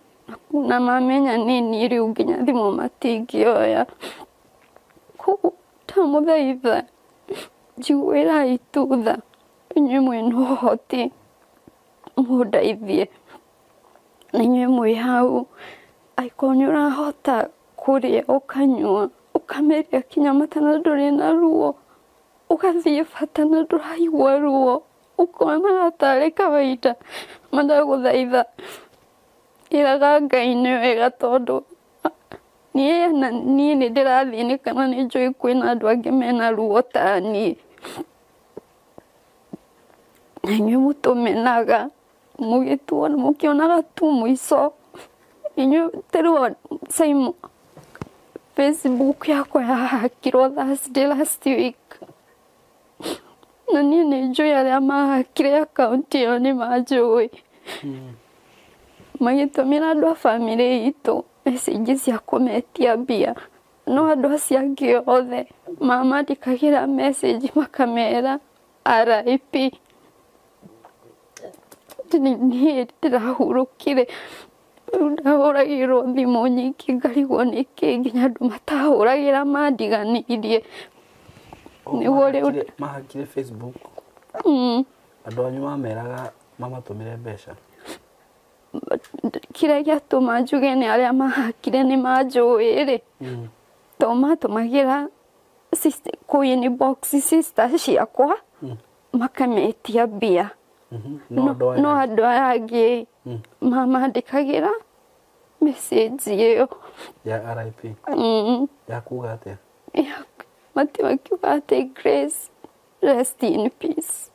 na mamenya nĩ niĩ rĩu nginya thimũ matingĩoya koguo ndamũthaitha njiguĩrai tu tha inyuĩ mwĩna ũhoti mũndeithie na inyuĩ mwĩ hau angĩkorwo nĩ ũrahota kũrĩa ũkanyua ũkameria kinya matana ndũrĩ na ruo ugathiĩ bata na ndũraigua ruo ukona tarĩ kawaida mandagũthaitha iraga Ngai nĩ wega tondũ niĩ nĩ ndĩrathĩnĩka na nĩ njũĩ kwĩna andũ angĩ mena ruo ta niĩ na inyuĩ mũtũmenaga mũgĩtuona mũkĩonaga tu mũico inyuĩ tarĩu Simon Facebook yakwa yahakirwo Thursday last week na niĩ nĩ njũĩ arĩa mahakire akaunti ĩyo nĩ manjũĩ magĩtũmĩra andũ a bamĩrĩ itũ message cia kũmetia mbia no andũ acio angĩ othe mamandĩkagĩra message makamera RIP niĩ ndĩrahurũkire ndahũragĩrwo thimũ nyingĩ ngarigwo nĩkĩ nginya andũ matahũragĩra mandiganĩirie nĩguo rĩu mahakire Facebook andũ anyu mameraga mamatũmĩre mbeca kĩrĩa gĩatũma njuge nĩ arĩa mahakire nĩ manjũĩ-rĩ to matũmagĩra kũ inbox sister ciakwa makametia mbia no andũ aya angĩ mamandĩkagĩra message ĩyo ya RIP ya kuga atĩa makiuga atĩ Grace rest in peace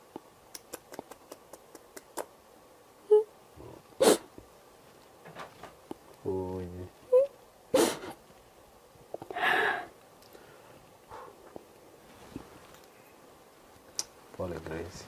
Pole Grace.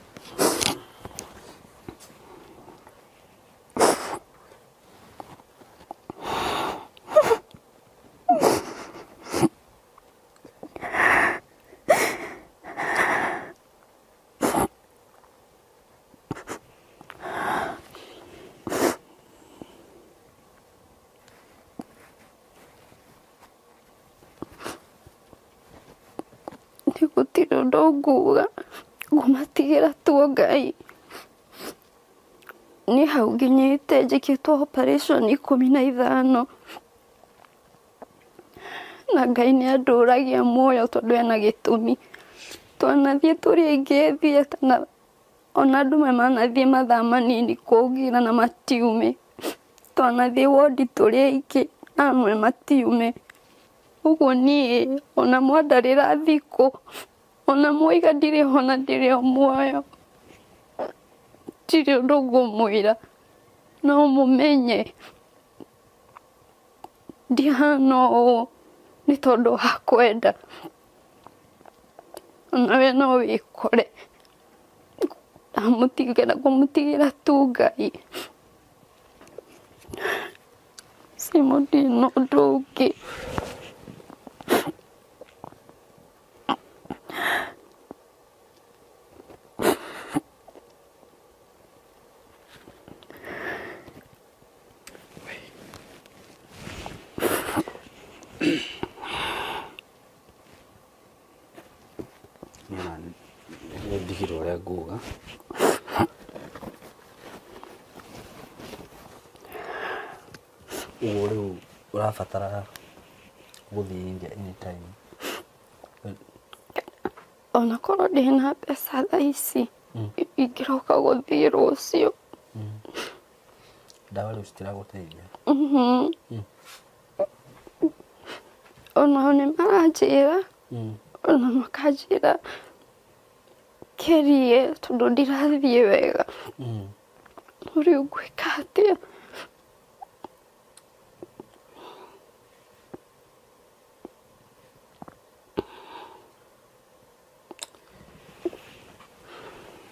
gũtirĩ ũndũ nguga ngũmatigĩra tu Ngai nĩ hau nginyĩte njĩkĩtwo operation 15 na Ngai nĩ andũragia muoyo tondũ ena gĩtũmi twanathiĩ tũrĩ aingĩ thieta ona andũ manathiĩ mathaa manini kũngira na matiume twanathiĩ wodi tũrĩ aingĩ amwe matiume ũguo niĩ ona mwandarĩra thikũ ona moiga ndirĩ hona ndirĩ o muoyo ndirĩ ũndũ ngũmwĩra no mũmenye ndihana ũũ nĩ tondũ wa kwenda onawe no wĩkore ngũmũtigĩra tu Ngai Simon ndina ũndũ ũngĩ ndigirwo ũrĩa nguga ũguo rĩu ũrabatara gũthiĩ India anytime ona korwo ndĩna mbeca thaa ici ingĩroka gũthiĩ rũciũ ndawa rĩu citiragũteithia ona nĩ maranjĩra ona makanjĩra kerie tondũ ndirathiĩ wega rĩu ngwĩka atĩa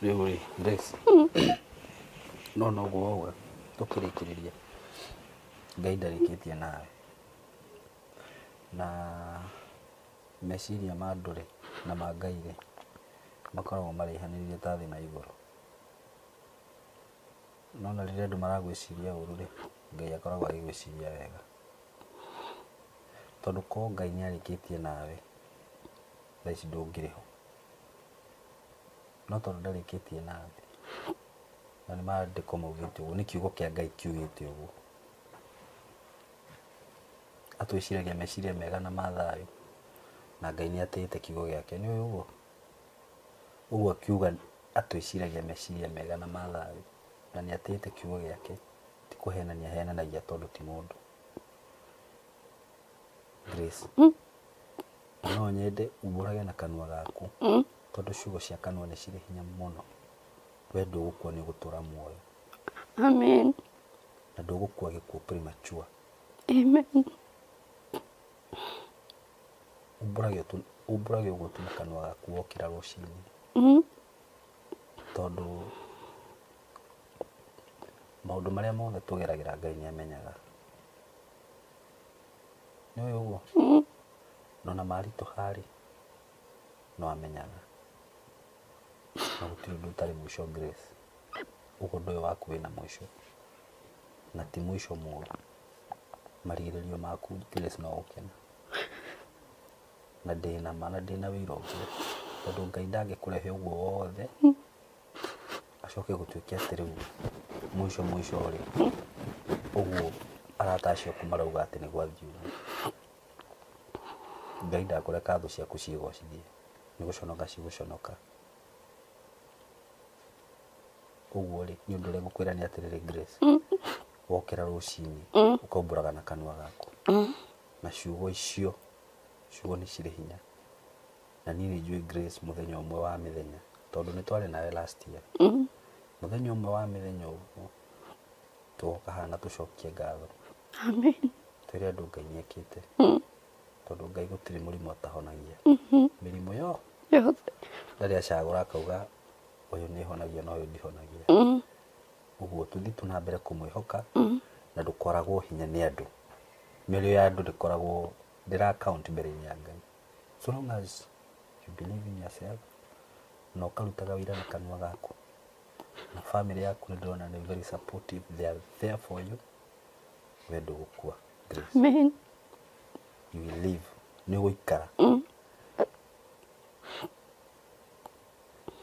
rĩu rĩ Grace no noguo wauga tũkĩrĩkĩrĩria Ngai ndarĩkĩtie nawe na meciria ma andũ rĩ na ma Ngai rĩ makoragwo marehanĩrĩire ta thĩ na igũrũ no na rĩrĩa andũ maragwĩciria ũru rĩ Ngai akoragwo agĩgwĩciria wega tondũ ko Ngai nĩarĩkĩtie nawe thaa ici ndũngĩrĩ ho no tondũ ndarĩkĩtie nawe na nĩ maandĩko maugĩte ũguo nĩ kiugo kĩa Ngai kiugĩte ũguo atwĩciragia meciria mega na ma thayũ na Ngai nĩatĩĩte kiugo gĩake nĩ ũguo Ũguo akiuga atwĩciragia meciria mega na mathayo na nĩ atĩte kiugo gĩake ti kũhenania henanagia tondũ ti mũndũ. Grace, no nyende umbũrage na kanua gaku tondũ ciugo cia kanua nĩ cirĩ hinya mũno. We ndũgũkua nĩ ũgũtũra muoyo. Amen. Na ndũgũkua gĩkuũ premature. Amen. Umbũrage ũguo tu na kanua gaku wokĩra rũcinĩ. Tondũ maũndũ marĩa mothe tũgeragĩra Ngai nĩ amenyaga. Nĩũĩ ũguo? Nona maritũ harĩ no amenyaga. Na gũtirĩ ũndũ ũtarĩ mũico Grace. Ũguo ndũĩ waku wĩna mũico. Na ti mũico mũũru. Marigĩrĩrio maku Grace no gũkena. Na ndĩna ma na ndĩna wĩira ũngĩ. Tondũ Ngai ndangĩkũrehe ũguo wothe acoke gũtuĩke atĩ rĩu mũico rĩ ũguo arata acio aku marauga atĩ nĩ gwathiĩ ũguo. Ngai ndakũreka thũ ciaku ciĩgocithie, nĩ gũconoka cigũconoka. Ũguo rĩ nĩ ũndũ ũrĩa ngũkwĩra nĩ atĩrĩrĩ Grace, wokĩra rũcinĩ ũkaumbũraga na kanua gaku na ciugo icio, ciugo nĩ cirĩ hinya. Na niĩ nĩ njũĩ Grace mũthenya ũmwe wa mĩthenya tondũ nĩ twarĩ nawe last year. Mũthenya ũmwe wa mĩthenya ũguo tũgoka hana tũcokie ngatho. Amen. Twĩre andũ Ngai nĩekĩte. Tondũ Ngai gũtirĩ mũrimũ atahonagia. Mĩrimũ yothe ndarĩ acagũra akauga ũyũ nĩ honagia na ũyũ ndihonagia. Ũguo tũthiĩ tuna mbere kũmwĩhoka na ndũkoragwo hinya nĩ andũ. Mĩario ya andũ ndĩkoragwo ndĩra account mbere-inĩ ya Ngai. So long as you believe in yourself na ũkarutaga wĩra na kanua gaku na family yaku nĩ ndĩrona nĩ very supportive, they are there for you. We ndũgũkua Grace. Amen. You will live. Nĩ ũgũikara.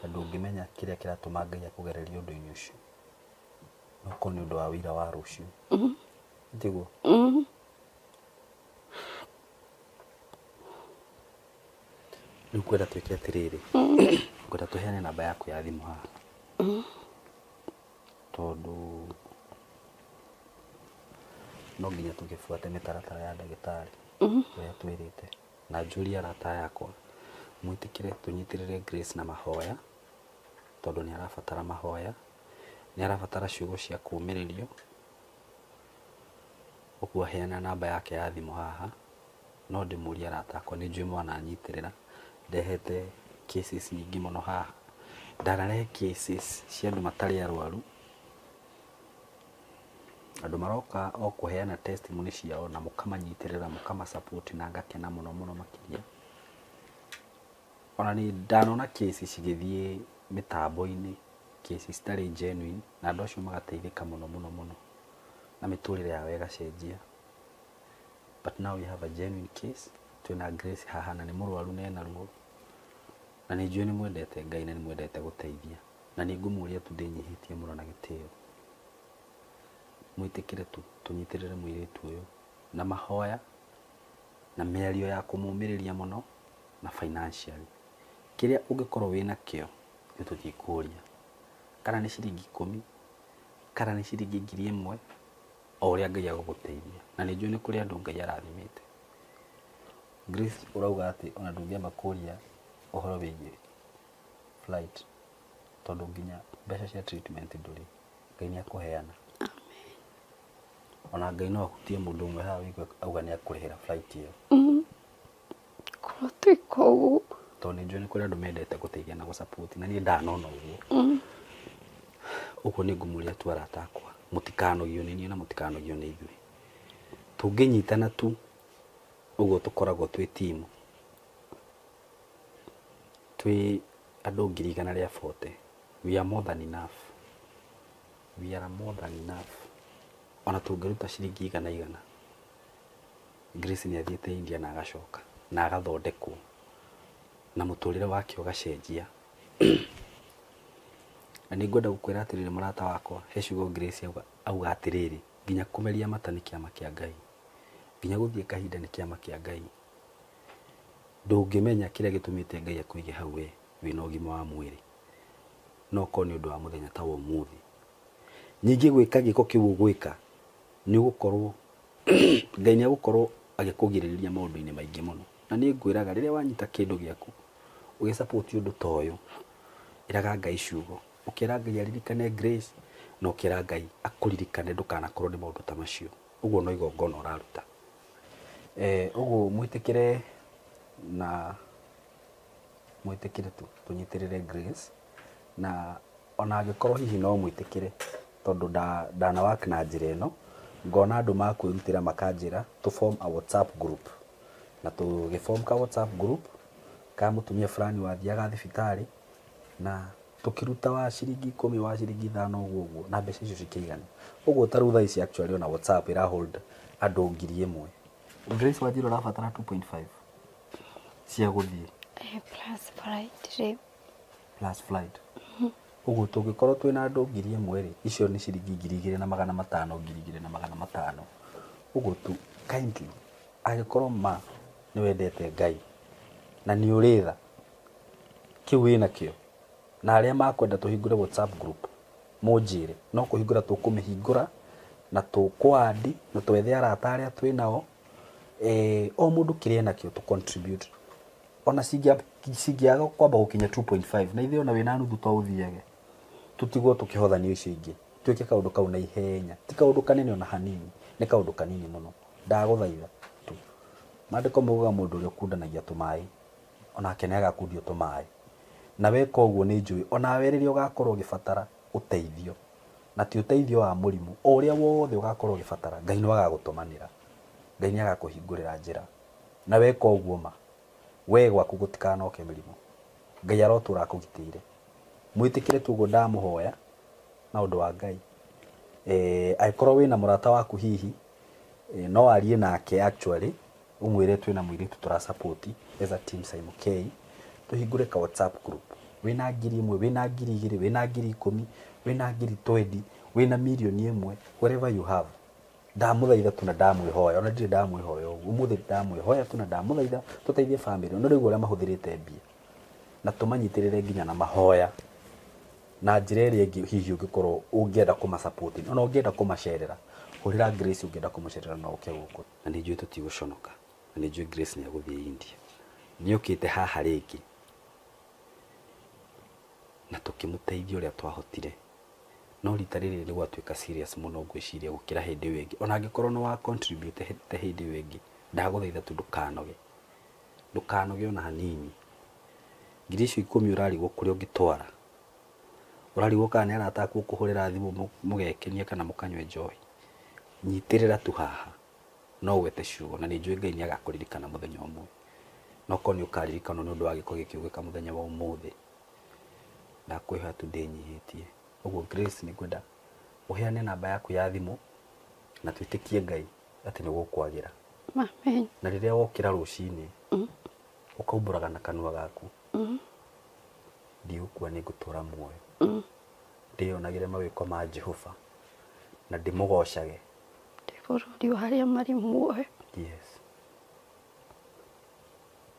Na ndũngĩmenya kĩrĩa kĩratũma Ngai akũgererie ũndũ-inĩ ũcio. No korwo nĩ ũndũ wa wĩra wa rũciũ. Njiguo? Rĩu kwenda twĩke atĩrĩrĩ. Ngwenda tũheane namba yaku ya thimũ haha. Tondũ no nginya tũgĩbuate mĩtaratara ya ndagĩtarĩ ũrĩa twĩrĩte. Na njũria arata yakwa mwĩtĩkĩre tũnyitĩrĩre Grace na mahoya tondũ nĩ arabatara mahoya, nĩ arabatara ciugo cia kũũmĩrĩrio. Ũguo heana namba yake ya thimũ haha. No ndĩmũrie arata akwa nĩ njũĩ mwana anyitĩrĩra. Ndehete cases nyingĩ mũno haha. Ndanarehe cases cia andũ matarĩ arwaru. Andũ maroka o kũheana testimony ciao na mũkamanyitĩrĩra mũkamasupport na ngakena mũno mũno makĩria. Ona nĩ ndanona cases cigĩthiĩ mĩtambo-inĩ, cases citarĩ genuine na andũ acio magateithĩka mũno mũno mũno na mĩtũrĩre yao ĩgacenjia. But now we have a genuine case. Twĩna Grace haha na nĩ mũrwaru na ena ruo. Na nĩ njũĩ nĩ mwendete Ngai na nĩ mwendete gũteithia. Na nĩ ngũmũria tu ndĩnyihĩtie mũno na gĩtĩo. Mwĩtĩkĩre tu tũnyitĩrĩre mũirĩtu ũyũ na mahoya na mĩario ya kũmũmĩrĩria mũno na financially. Kĩrĩa ũngĩkorwo wĩna kĩo nĩ tũthiĩ kũria. Kana nĩ ciringi 10, kana nĩ ciringi 1000 o ũrĩa Ngai agũgũteithia. Na nĩ njũĩ nĩ kũrĩ andũ Ngai arathimĩte. Grace ũrauga atĩ ona ndũngĩamba kũria ũhoro wĩgiĩ flight tondũ nginya mbeca cia treatment ndũrĩ. Ngai nĩ akũheana. Ona Ngai no ahutie mũndũ ũmwe haha wĩigua auga nĩ akũrĩhĩra flight ĩyo. Korwo twĩka ũguo. Tondũ nĩ njũĩ nĩ kũrĩ andũ mendete gũteithia na gũsupport na niĩ ndanona ũguo. Ũguo nĩ ngũmũria tu arata akwa. Mũtikanogio nĩ niĩ na mũtikanogio nĩ ithuĩ. Tũngĩnyitana tu ũguo tũkoragwo twĩ team. Twĩ andũ 140. We are more than enough. We are more than enough. Ona tũngĩruta ciringi 100. Grace nĩ athiĩte India na agacoka na agathondekwo na mũtũrĩre wake ũgacenjia. Na nĩ ngwenda gũkwĩra atĩrĩrĩ mũrata wakwa, he ciugo Grace auga atĩrĩrĩ, nginya kũmeria mata nĩ kĩama kĩa Ngai, nginya gũthiĩ kahinda nĩ kĩama kĩa Ngai. Ndũngĩmenya kĩrĩa gĩtũmĩte Ngai akũige hau we, wina ũgima wa mwĩrĩ no ko nĩ ũndũ wa mũthenya ta wa ũmũthĩ nyingĩ gwĩka gĩko kĩu ũgwĩka nĩ ũgũkorwo Ngai nĩ agũkorwo agĩkũgirĩrĩria maũndũ-inĩ maingĩ mũno na nĩ ngwĩraga rĩrĩa wanyita kĩndũ gĩaku ũgĩsupport ũndũ ta ũyũ ĩraga Ngai ciugo ũkĩra Ngai aririkane Grace na ũkĩra Ngai akũririkane ndũkanakorwo nĩ maũndũ ta macio ũguo no igongona ũraruta ũguo mwĩtĩkĩre na mwĩtĩkĩre tũnyitĩrĩre Grace na ona angĩkorwo hihi no mwĩtĩkĩre tondũ ndana work na njĩra ĩno ngona andũ makwĩrutĩra makanjĩra to form a WhatsApp group na tũgĩform ka WhatsApp group ka mũtumia fulani wathiaga thibitarĩ na tukiruta wa ciringi 10 wa ciringi 5 ũguo na mbeca icio cikĩigana ũguo tarũ thaa ici actually ona WhatsApp ira hold andũ 1,000 Grace Wanjiru arabatara 2.5 cia gũthiĩ plus flight ũguo tũngĩkorwo twĩna andũ 1,000 rĩ icio nĩ ciringi 2,500 2,500 ũguo tu kindly angĩkorwo ma nĩ wendete Ngai na nĩ ũrĩtha kĩu wĩna kĩo na arĩa makwenda tũhingũre WhatsApp group mũnjĩre no kũhingũra tũkũmĩhingũra na tũkwandi na twethe arata arĩa twĩnao o mũndũ kĩrĩa nakĩo tũ contribute ona cingĩaga kwamba gũkinya 2.5 na ithe ona wĩna nuthu to ũthiage tutigwo tũkĩhothanio icio ingĩ twĩke kaũndũ kau na ihenya ti kaũndũ kanene ona hanini nĩ kaũndũ kanini mũno ndagũthaitha tu maandĩko maugaga mũndũ ũrĩa ũkundanagia tũmaĩ onake nĩ agakundio tũmaĩ na weka ũguo nĩ njũĩ ona we rĩrĩa ũgakorwo ũgĩbatara ũteithio na ti ũteithio wa mũrimũ o ũrĩa wothe ũgakorwo ũgĩbatara Ngai nĩ agagũtũmanĩra Ngai nĩ agakũhingũrĩra njĩra na weka ũguo ma we gwaku gũtikanoke mĩrimũ Ngai arotũra akũgitĩire mwĩtĩkĩre tu ũguo ndamũhoya na ũndũ wa Ngai angĩkorwo wĩna mũrata waku hihi no arie nake actually umwĩre twĩna mũirĩtu tũra support as a team Simon K tuhingũre ka WhatsApp group wĩna 1,000 wĩna 2,000 wĩna 10,000 wĩna 20,000 wĩna milioni 1 whatever you have ndamũthaitha tu na ndamwĩhoya ona ndirĩ ndamwĩhoya ũguo ũmũthĩ ndamwĩhoya tu na ndamũthaitha tũteithie family ona rĩu ũrĩa mahũthĩrĩte mbia na tũmanyitĩrĩre nginya na mahoya na njĩra ĩrĩa ĩngĩ hihi ũngĩkorwo ũngĩenda kũmasupport ona ũngĩenda kũmacerera hũrĩra Grace ũngĩenda kũmũcerera na ũke gũkũ na nĩ njũĩ tũtigũconoka na nĩ njũĩ Grace nĩ agũthiĩ India nĩ ũkĩte haha rĩngĩ na tũkĩmũteithia ũrĩa twahotire no rita rĩrĩ nĩ gwatuĩka serious mũno ngwĩciria gũkĩra hĩndĩ ĩyo ĩngĩ ona angĩkorwo no wa contribute te hĩndĩ ĩyo ĩngĩ ndagũthaitha tu ndũkanoge ona hanini ngiri icio 10 ũrarigwo kũrĩa ũngĩtwara ũrarigwo kana nĩ arata aku kũhũrĩra thimũ mũgekenia kana mũkanywe njohi nyitĩrĩra tu haha no wete ciugo na nĩ njũĩ Ngai nĩ agakũririkana mũthenya ũmwe no ko nĩ ũkaririkana nĩ ũndũ wa gĩko gĩkĩ ũgĩka mũthenya wa ũmũthĩ ndakwĩhoya tu ndĩnyihĩtie ũguo Grace nĩ ngwenda ũheane namba yaku ya thimũ na twĩtĩkie Ngai atĩ nĩ gũkwagĩra amen na rĩrĩa wokĩra rũcinĩ ũkaumbũraga na kanua gaku ndigũkua nĩ ngũtũra muoyo ndĩonagĩre mawĩko ma Jehova na ndĩmũgocage bũrũri harĩa marĩ muoyo yes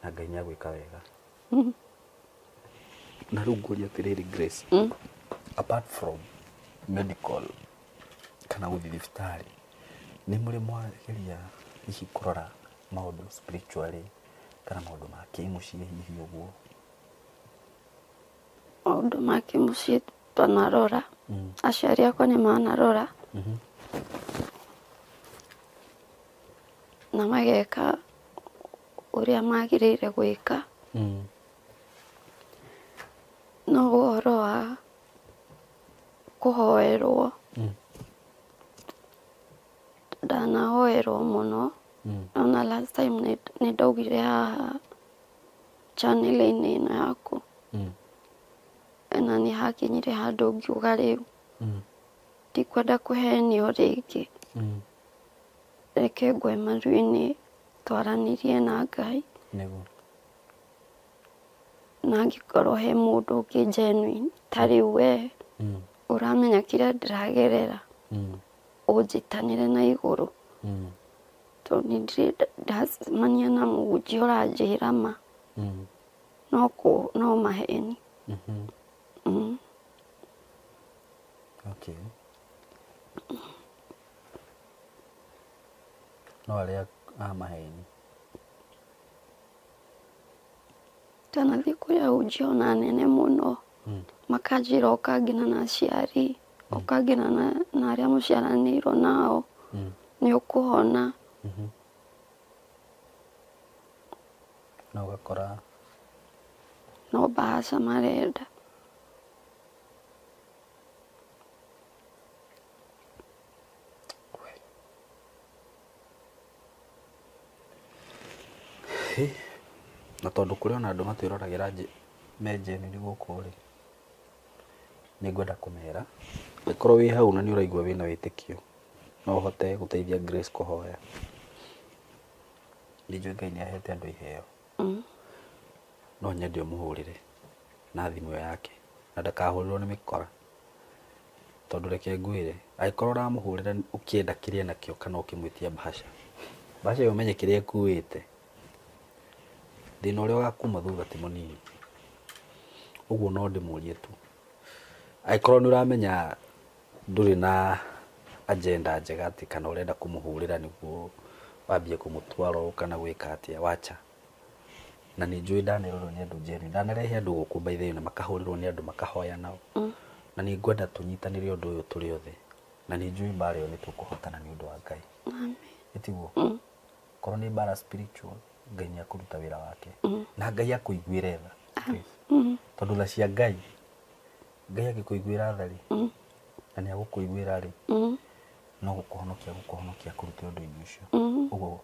na Ngai nĩ agwĩka wega na rĩu ngũria atĩrĩrĩ Grace apart from medical kana gũthiĩ thibitarĩ nĩ mũrĩ mwageria hihi kũrora maũndũ spiritually kana maũndũ ma kĩmũciĩ hihi ũguo maũndũ ma kĩmũciĩ twanarora aciari akwa nĩ manarora na mageka ũrĩa magĩrĩire gwĩka no ũhoro wa kũhoerwo ndanahoerwo mũno ona last time nĩ ndaugire haha channel-inĩ ĩno yaku na nĩ hakinyire handũ ngiuga rĩu ndikwenda kũhenio rĩngĩ reke ngwe maru-inĩ twaranĩrie na Ngai na angĩkorwo he mũndũ ũngĩ genuine tarĩ we ũramenya kĩrĩa ndĩragerera ũnjĩtanĩre na igũrũ tondũ nĩ ndacemania na mũhunjia ũranjĩra ma no maheni. Okay. No aria maheni. Tana thiku ya ujiona nene muno. Makajira okagina na aciari, okagina na aria muciaranirwo nao. Ni ukuhona. Na ugakora no bahasha marenda. Na tondu kuri ona andu matwiragira menjeni ni guku ri ni ngwenda kumera ikorwo wi hau na ni uraigua wina witikio no uhote guteithia Grace kuhoya ndijo Ngai ni ahete andu iheo no nyende umuhurire na thimu yake na ndakahurirwo ni mikora tondu reke ngwire aikorwo ramuhurira ukienda kiria nakio kana ukimwitia bahasha yo menye kiria ekuite thina uria ugakuma thutha ti munini uguo no ndimurie tu aikorwo ni uramenya nduri na agenda njega ati kana urenda kumuhurira niguo wambie kumutwaro kana gwika atia wacha na ni njui ndanirorwo ni andu njeni ndanarehe andu guku baithe na makahurirwo ni andu makahoya nao na ni ngwenda tunyitanire undu uyu turi othe na ni njui mbara yo ni tukuhotana ni undu wa Ngai amen itiguo korwo ni mbara spiritual Ngai ni akuruta wira wake na Ngai akuiguire tha tondu la cia Ngai agikuiguira thari na ni agukuiguira ri no gukuhonokia kuruta undu ucio uguo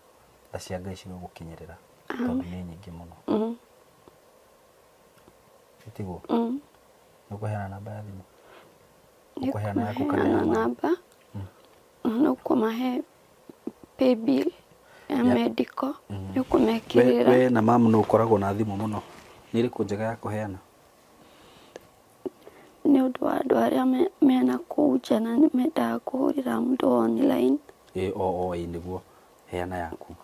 la cia Ngai cigo gukinyirira tondu ni nyingi muno itiguo nukuheana namba ya thimu nukuheana yaku kana namba nukumahe pay bill ya medical nukumekirira we na mamu no ukoragwo na thimu muno ni ri kunjega ya kuheana ni undu wa andu aria mena kuja na ni mendaga kuhurira mundu online niguo heana yaku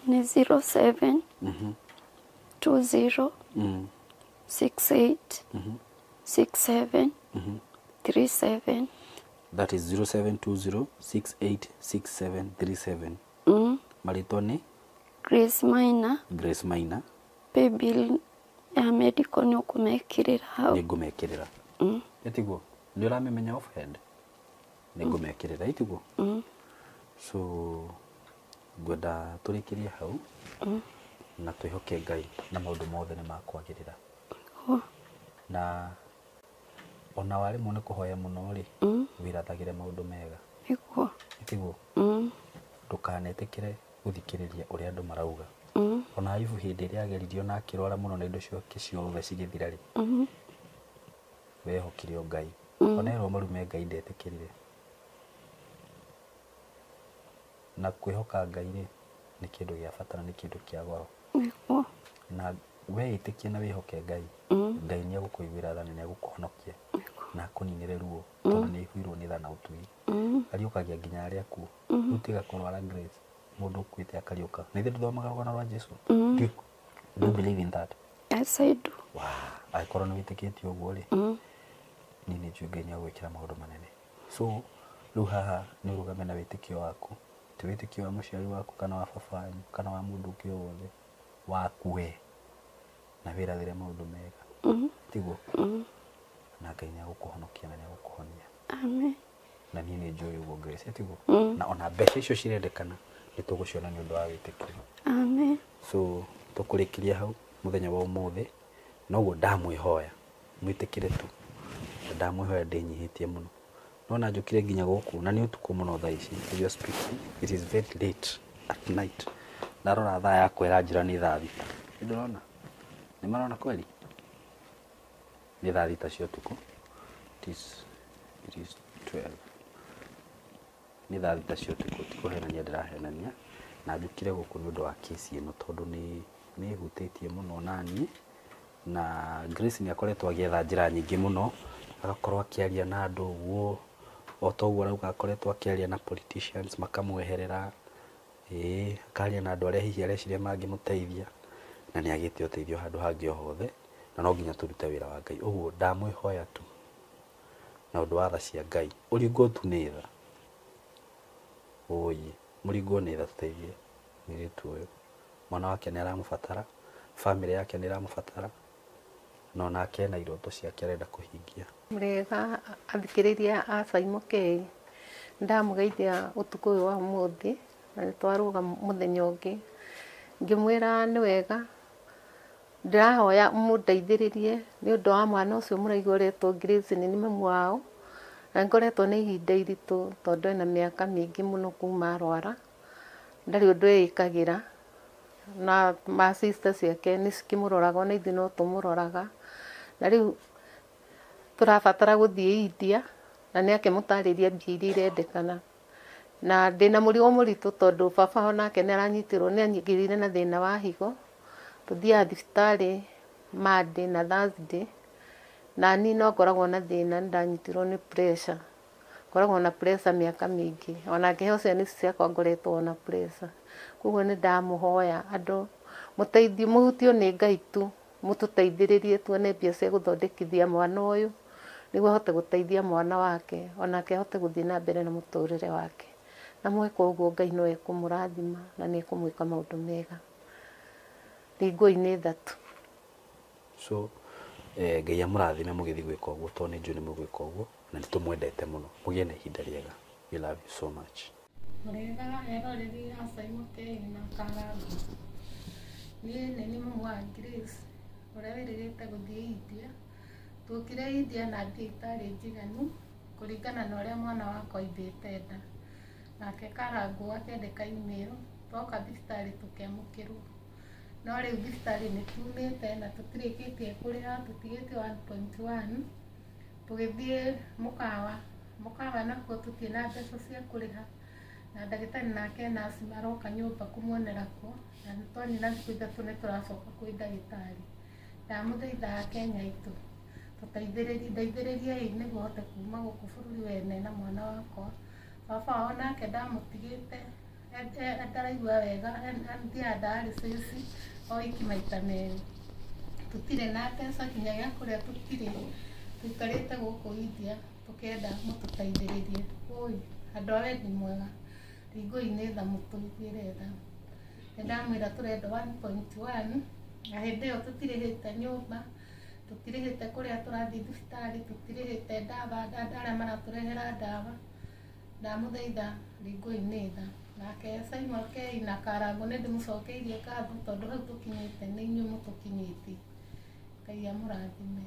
ni 07 20 68 67 37 that is 0720686737 marito ni Grace Maina pay bill ya medical ni ukumekirira hau ni ngumekirira itiguo ni uramemenya offhand ni ngumekirira itiguo so ngwenda turikirie hau na twihoke Ngai na maundu mothe ni makwagirira na ona wari mu ni kuhoya muno ri wirathagire maundu mega itiguo ndukanetikire guthikiriria uria andu marauga ona Ayubu hindi iria ageririo na akirwara muno na indo ciake ciothe cigithira ri wehokire o Ngai onerwo marume Ngai ndetikirire na kwihoka Ngai ri ni kindu gia fatana ni kindu kia goro na we itikie na wihoke Ngai Ngai ni agukuiguira tha ni agukuhonokia na kuninire ruo tondu ni ihwirwo ni tha na utui ariukagia nginya aria ku utiga kurwara Grace mundu kwite akariuka ni thiru thomaga rugano rwa Jesu do you believe in that? Yes, I do. Wow, aikorwo ni witikitio uguo ri ni njui Ngai ni agwikira maundu manene so riu haha ni urugame na witikio waku ti witikio wa muciari waku kana wa baba kana wa mundu ungi wothe waku we na wirathire maundu mega tiguo na Ngai ni agukuhonokia na ni agukuhonia amen na ni njui uguo Grace tiguo na ona mbeca icio cirendekana ni tuguciona ni undu wa witikio amen so tukurikiria hau muthenya wa umuthi noguo ndamwihoya mwitikire tu ndamwihoya ndinyihitie muno nona njukire nginya guku na ni utuku muno thaa ici as you speak it is very late at night ndarora thaa ya kwera njira ni thaa 6 ndurona ni marona kweli ni thaa 6 cia utuku it is 12 ni thaa 6 cia utuku tikuhenania ndirahenania na njukire guku ni undu wa kesi ino tondu ni hutitie muno nani na Grace ni akoretwo agietha njira nyingi muno agakorwo akiaria na andu uguo otoguo rauga akoretwo akiaria na politicians makamweherera akaria na andu aria hihi areciria mangimuteithia na nĩ agĩte ũteithio handũ hangĩ o hothe, na no nginya tũrute wĩra wa Ngai. Ũguo ndamwĩhoya tu na ũndũ wa tha cia Ngai, ũringwo tu nĩ tha. Ũi mũringwo nĩ tha, tũteithie mũirĩtu ũyũ. Mwana wake nĩ aramũbatara, bamĩrĩ yake nĩ ĩramũbatara, no nake ena iroto ciake arenda kũhingia. Mwega athikĩrĩria a Caimo K, ndamũgeithia ũtukũ ũyũ wa ũmũthĩ, na nĩ twarũga mũthenya ũngĩ, ngĩmwĩra nĩ wega ndĩrahoya mũndeithĩrĩrie nĩ ũndũ wa mwana ũcio mũraigua ũretwo Grace, nĩ mamu wao, na ngoretwo nĩ ihinda iritũ tondũ ena mĩaka mĩingĩ mũno kuma arwara, ndarĩ ũndũ ekagĩra, na ma sister ciake nĩ cikĩmũroraga, ona ithuĩ no tũmũroraga, na rĩu tũrabatara gũthiĩ India, na nĩ akĩmũtarĩria mbia iria irendekana, na ndĩna mũrigo mũritũ tondũ baba onake nĩ aranyitirwo, nĩ anyingĩrire na thĩna wa higo, tũthiaga thibitarĩ Monday na Thursday, na niĩ no ngoragwo na thĩna, nĩ ndanyitirwo nĩ pressure, ngoragwo na pressure mĩaka mĩingĩ, ona ngĩheo ciana ici ciakwa ngoretwo na pressure. Koguo nĩ ndamũhoya andũ mũteithie, mũhutio nĩ Ngai tu, mũtũteithĩrĩrie tuone mbia cia gũthondekithia mwana ũyũ, nĩguo ahote gũteithia mwana wake, onake ahote gũthiĩ na mbere na mũtũrĩre wake, na mweka ũguo Ngai no ekũmũrathima na nĩ ekũmwĩka maũndũ mega. Ringũi nĩ tha tu. So Ngai amũrathime mũgĩthiĩ gwĩka ũguo, tondũ nĩ njũĩ nĩ mũgwĩka ũguo, na nĩ tũmwendete mũno. Mũgĩe na ihinda rĩega. We love you so much. Mwega eroreri a Caimo K na Karagũ. Niĩ nĩ mamu wa Grace ũrĩa wĩrĩgĩte gũthiĩ India. Tũkire India na mbia itarĩ njiganu kũringana na ũrĩa mwana wakwa aithĩte nda. Nake Karagũ akĩandĩka email, twoka thibitarĩ tũkĩamũkĩrwo. No rĩu thibitarĩ nĩ tuumĩte na tũtirĩkĩtie kũrĩha, tũtigĩtie 1.1. Tũgĩthiĩ mũkawa nakuo tũtirĩ na mbeca cia kũrĩha, na ndagĩtarĩ nake nasi maroka nyũmba kũmuonera kuo, na nĩ twanyina thikũ ithatũ nĩ tũracoka kwĩ ndagĩtarĩ. Ndamũthaithaga Kenya itũ tũteithĩrĩriei nĩguo hote kuma gũkũ bũrũri wene na mwana wakwa. Baba wao nake ndamũtigĩte, ndaraigua wega, athiaga dialysis o wiki maita merĩ. Tũtirĩ na mbeca nginya gĩa kũrĩa tũtirĩ, tũikarĩte gũkũ India tũkĩenda mũtũteithĩrĩrie. Ũi andũ a wendi mwega, ringũi nĩ tha mũtũiguĩre tha. Nĩ ndamwĩra tũrenda 1.1, na hĩndĩ ĩyo tũtirĩhĩte nyũmba, tũtirĩhĩte kũrĩa tũrathiĩ thibitarĩ, tũtirĩhĩte ndawa, arĩa maratũrehera ndawa. Ndamũthaitha ringũi nĩ tha. Nake Caimo K na Karagũ nĩ ndĩmũcokeirie ngatho tondũ hau tũkinyĩte nĩ inyuĩ mũtũkinyĩtie. Ngai amũrathime.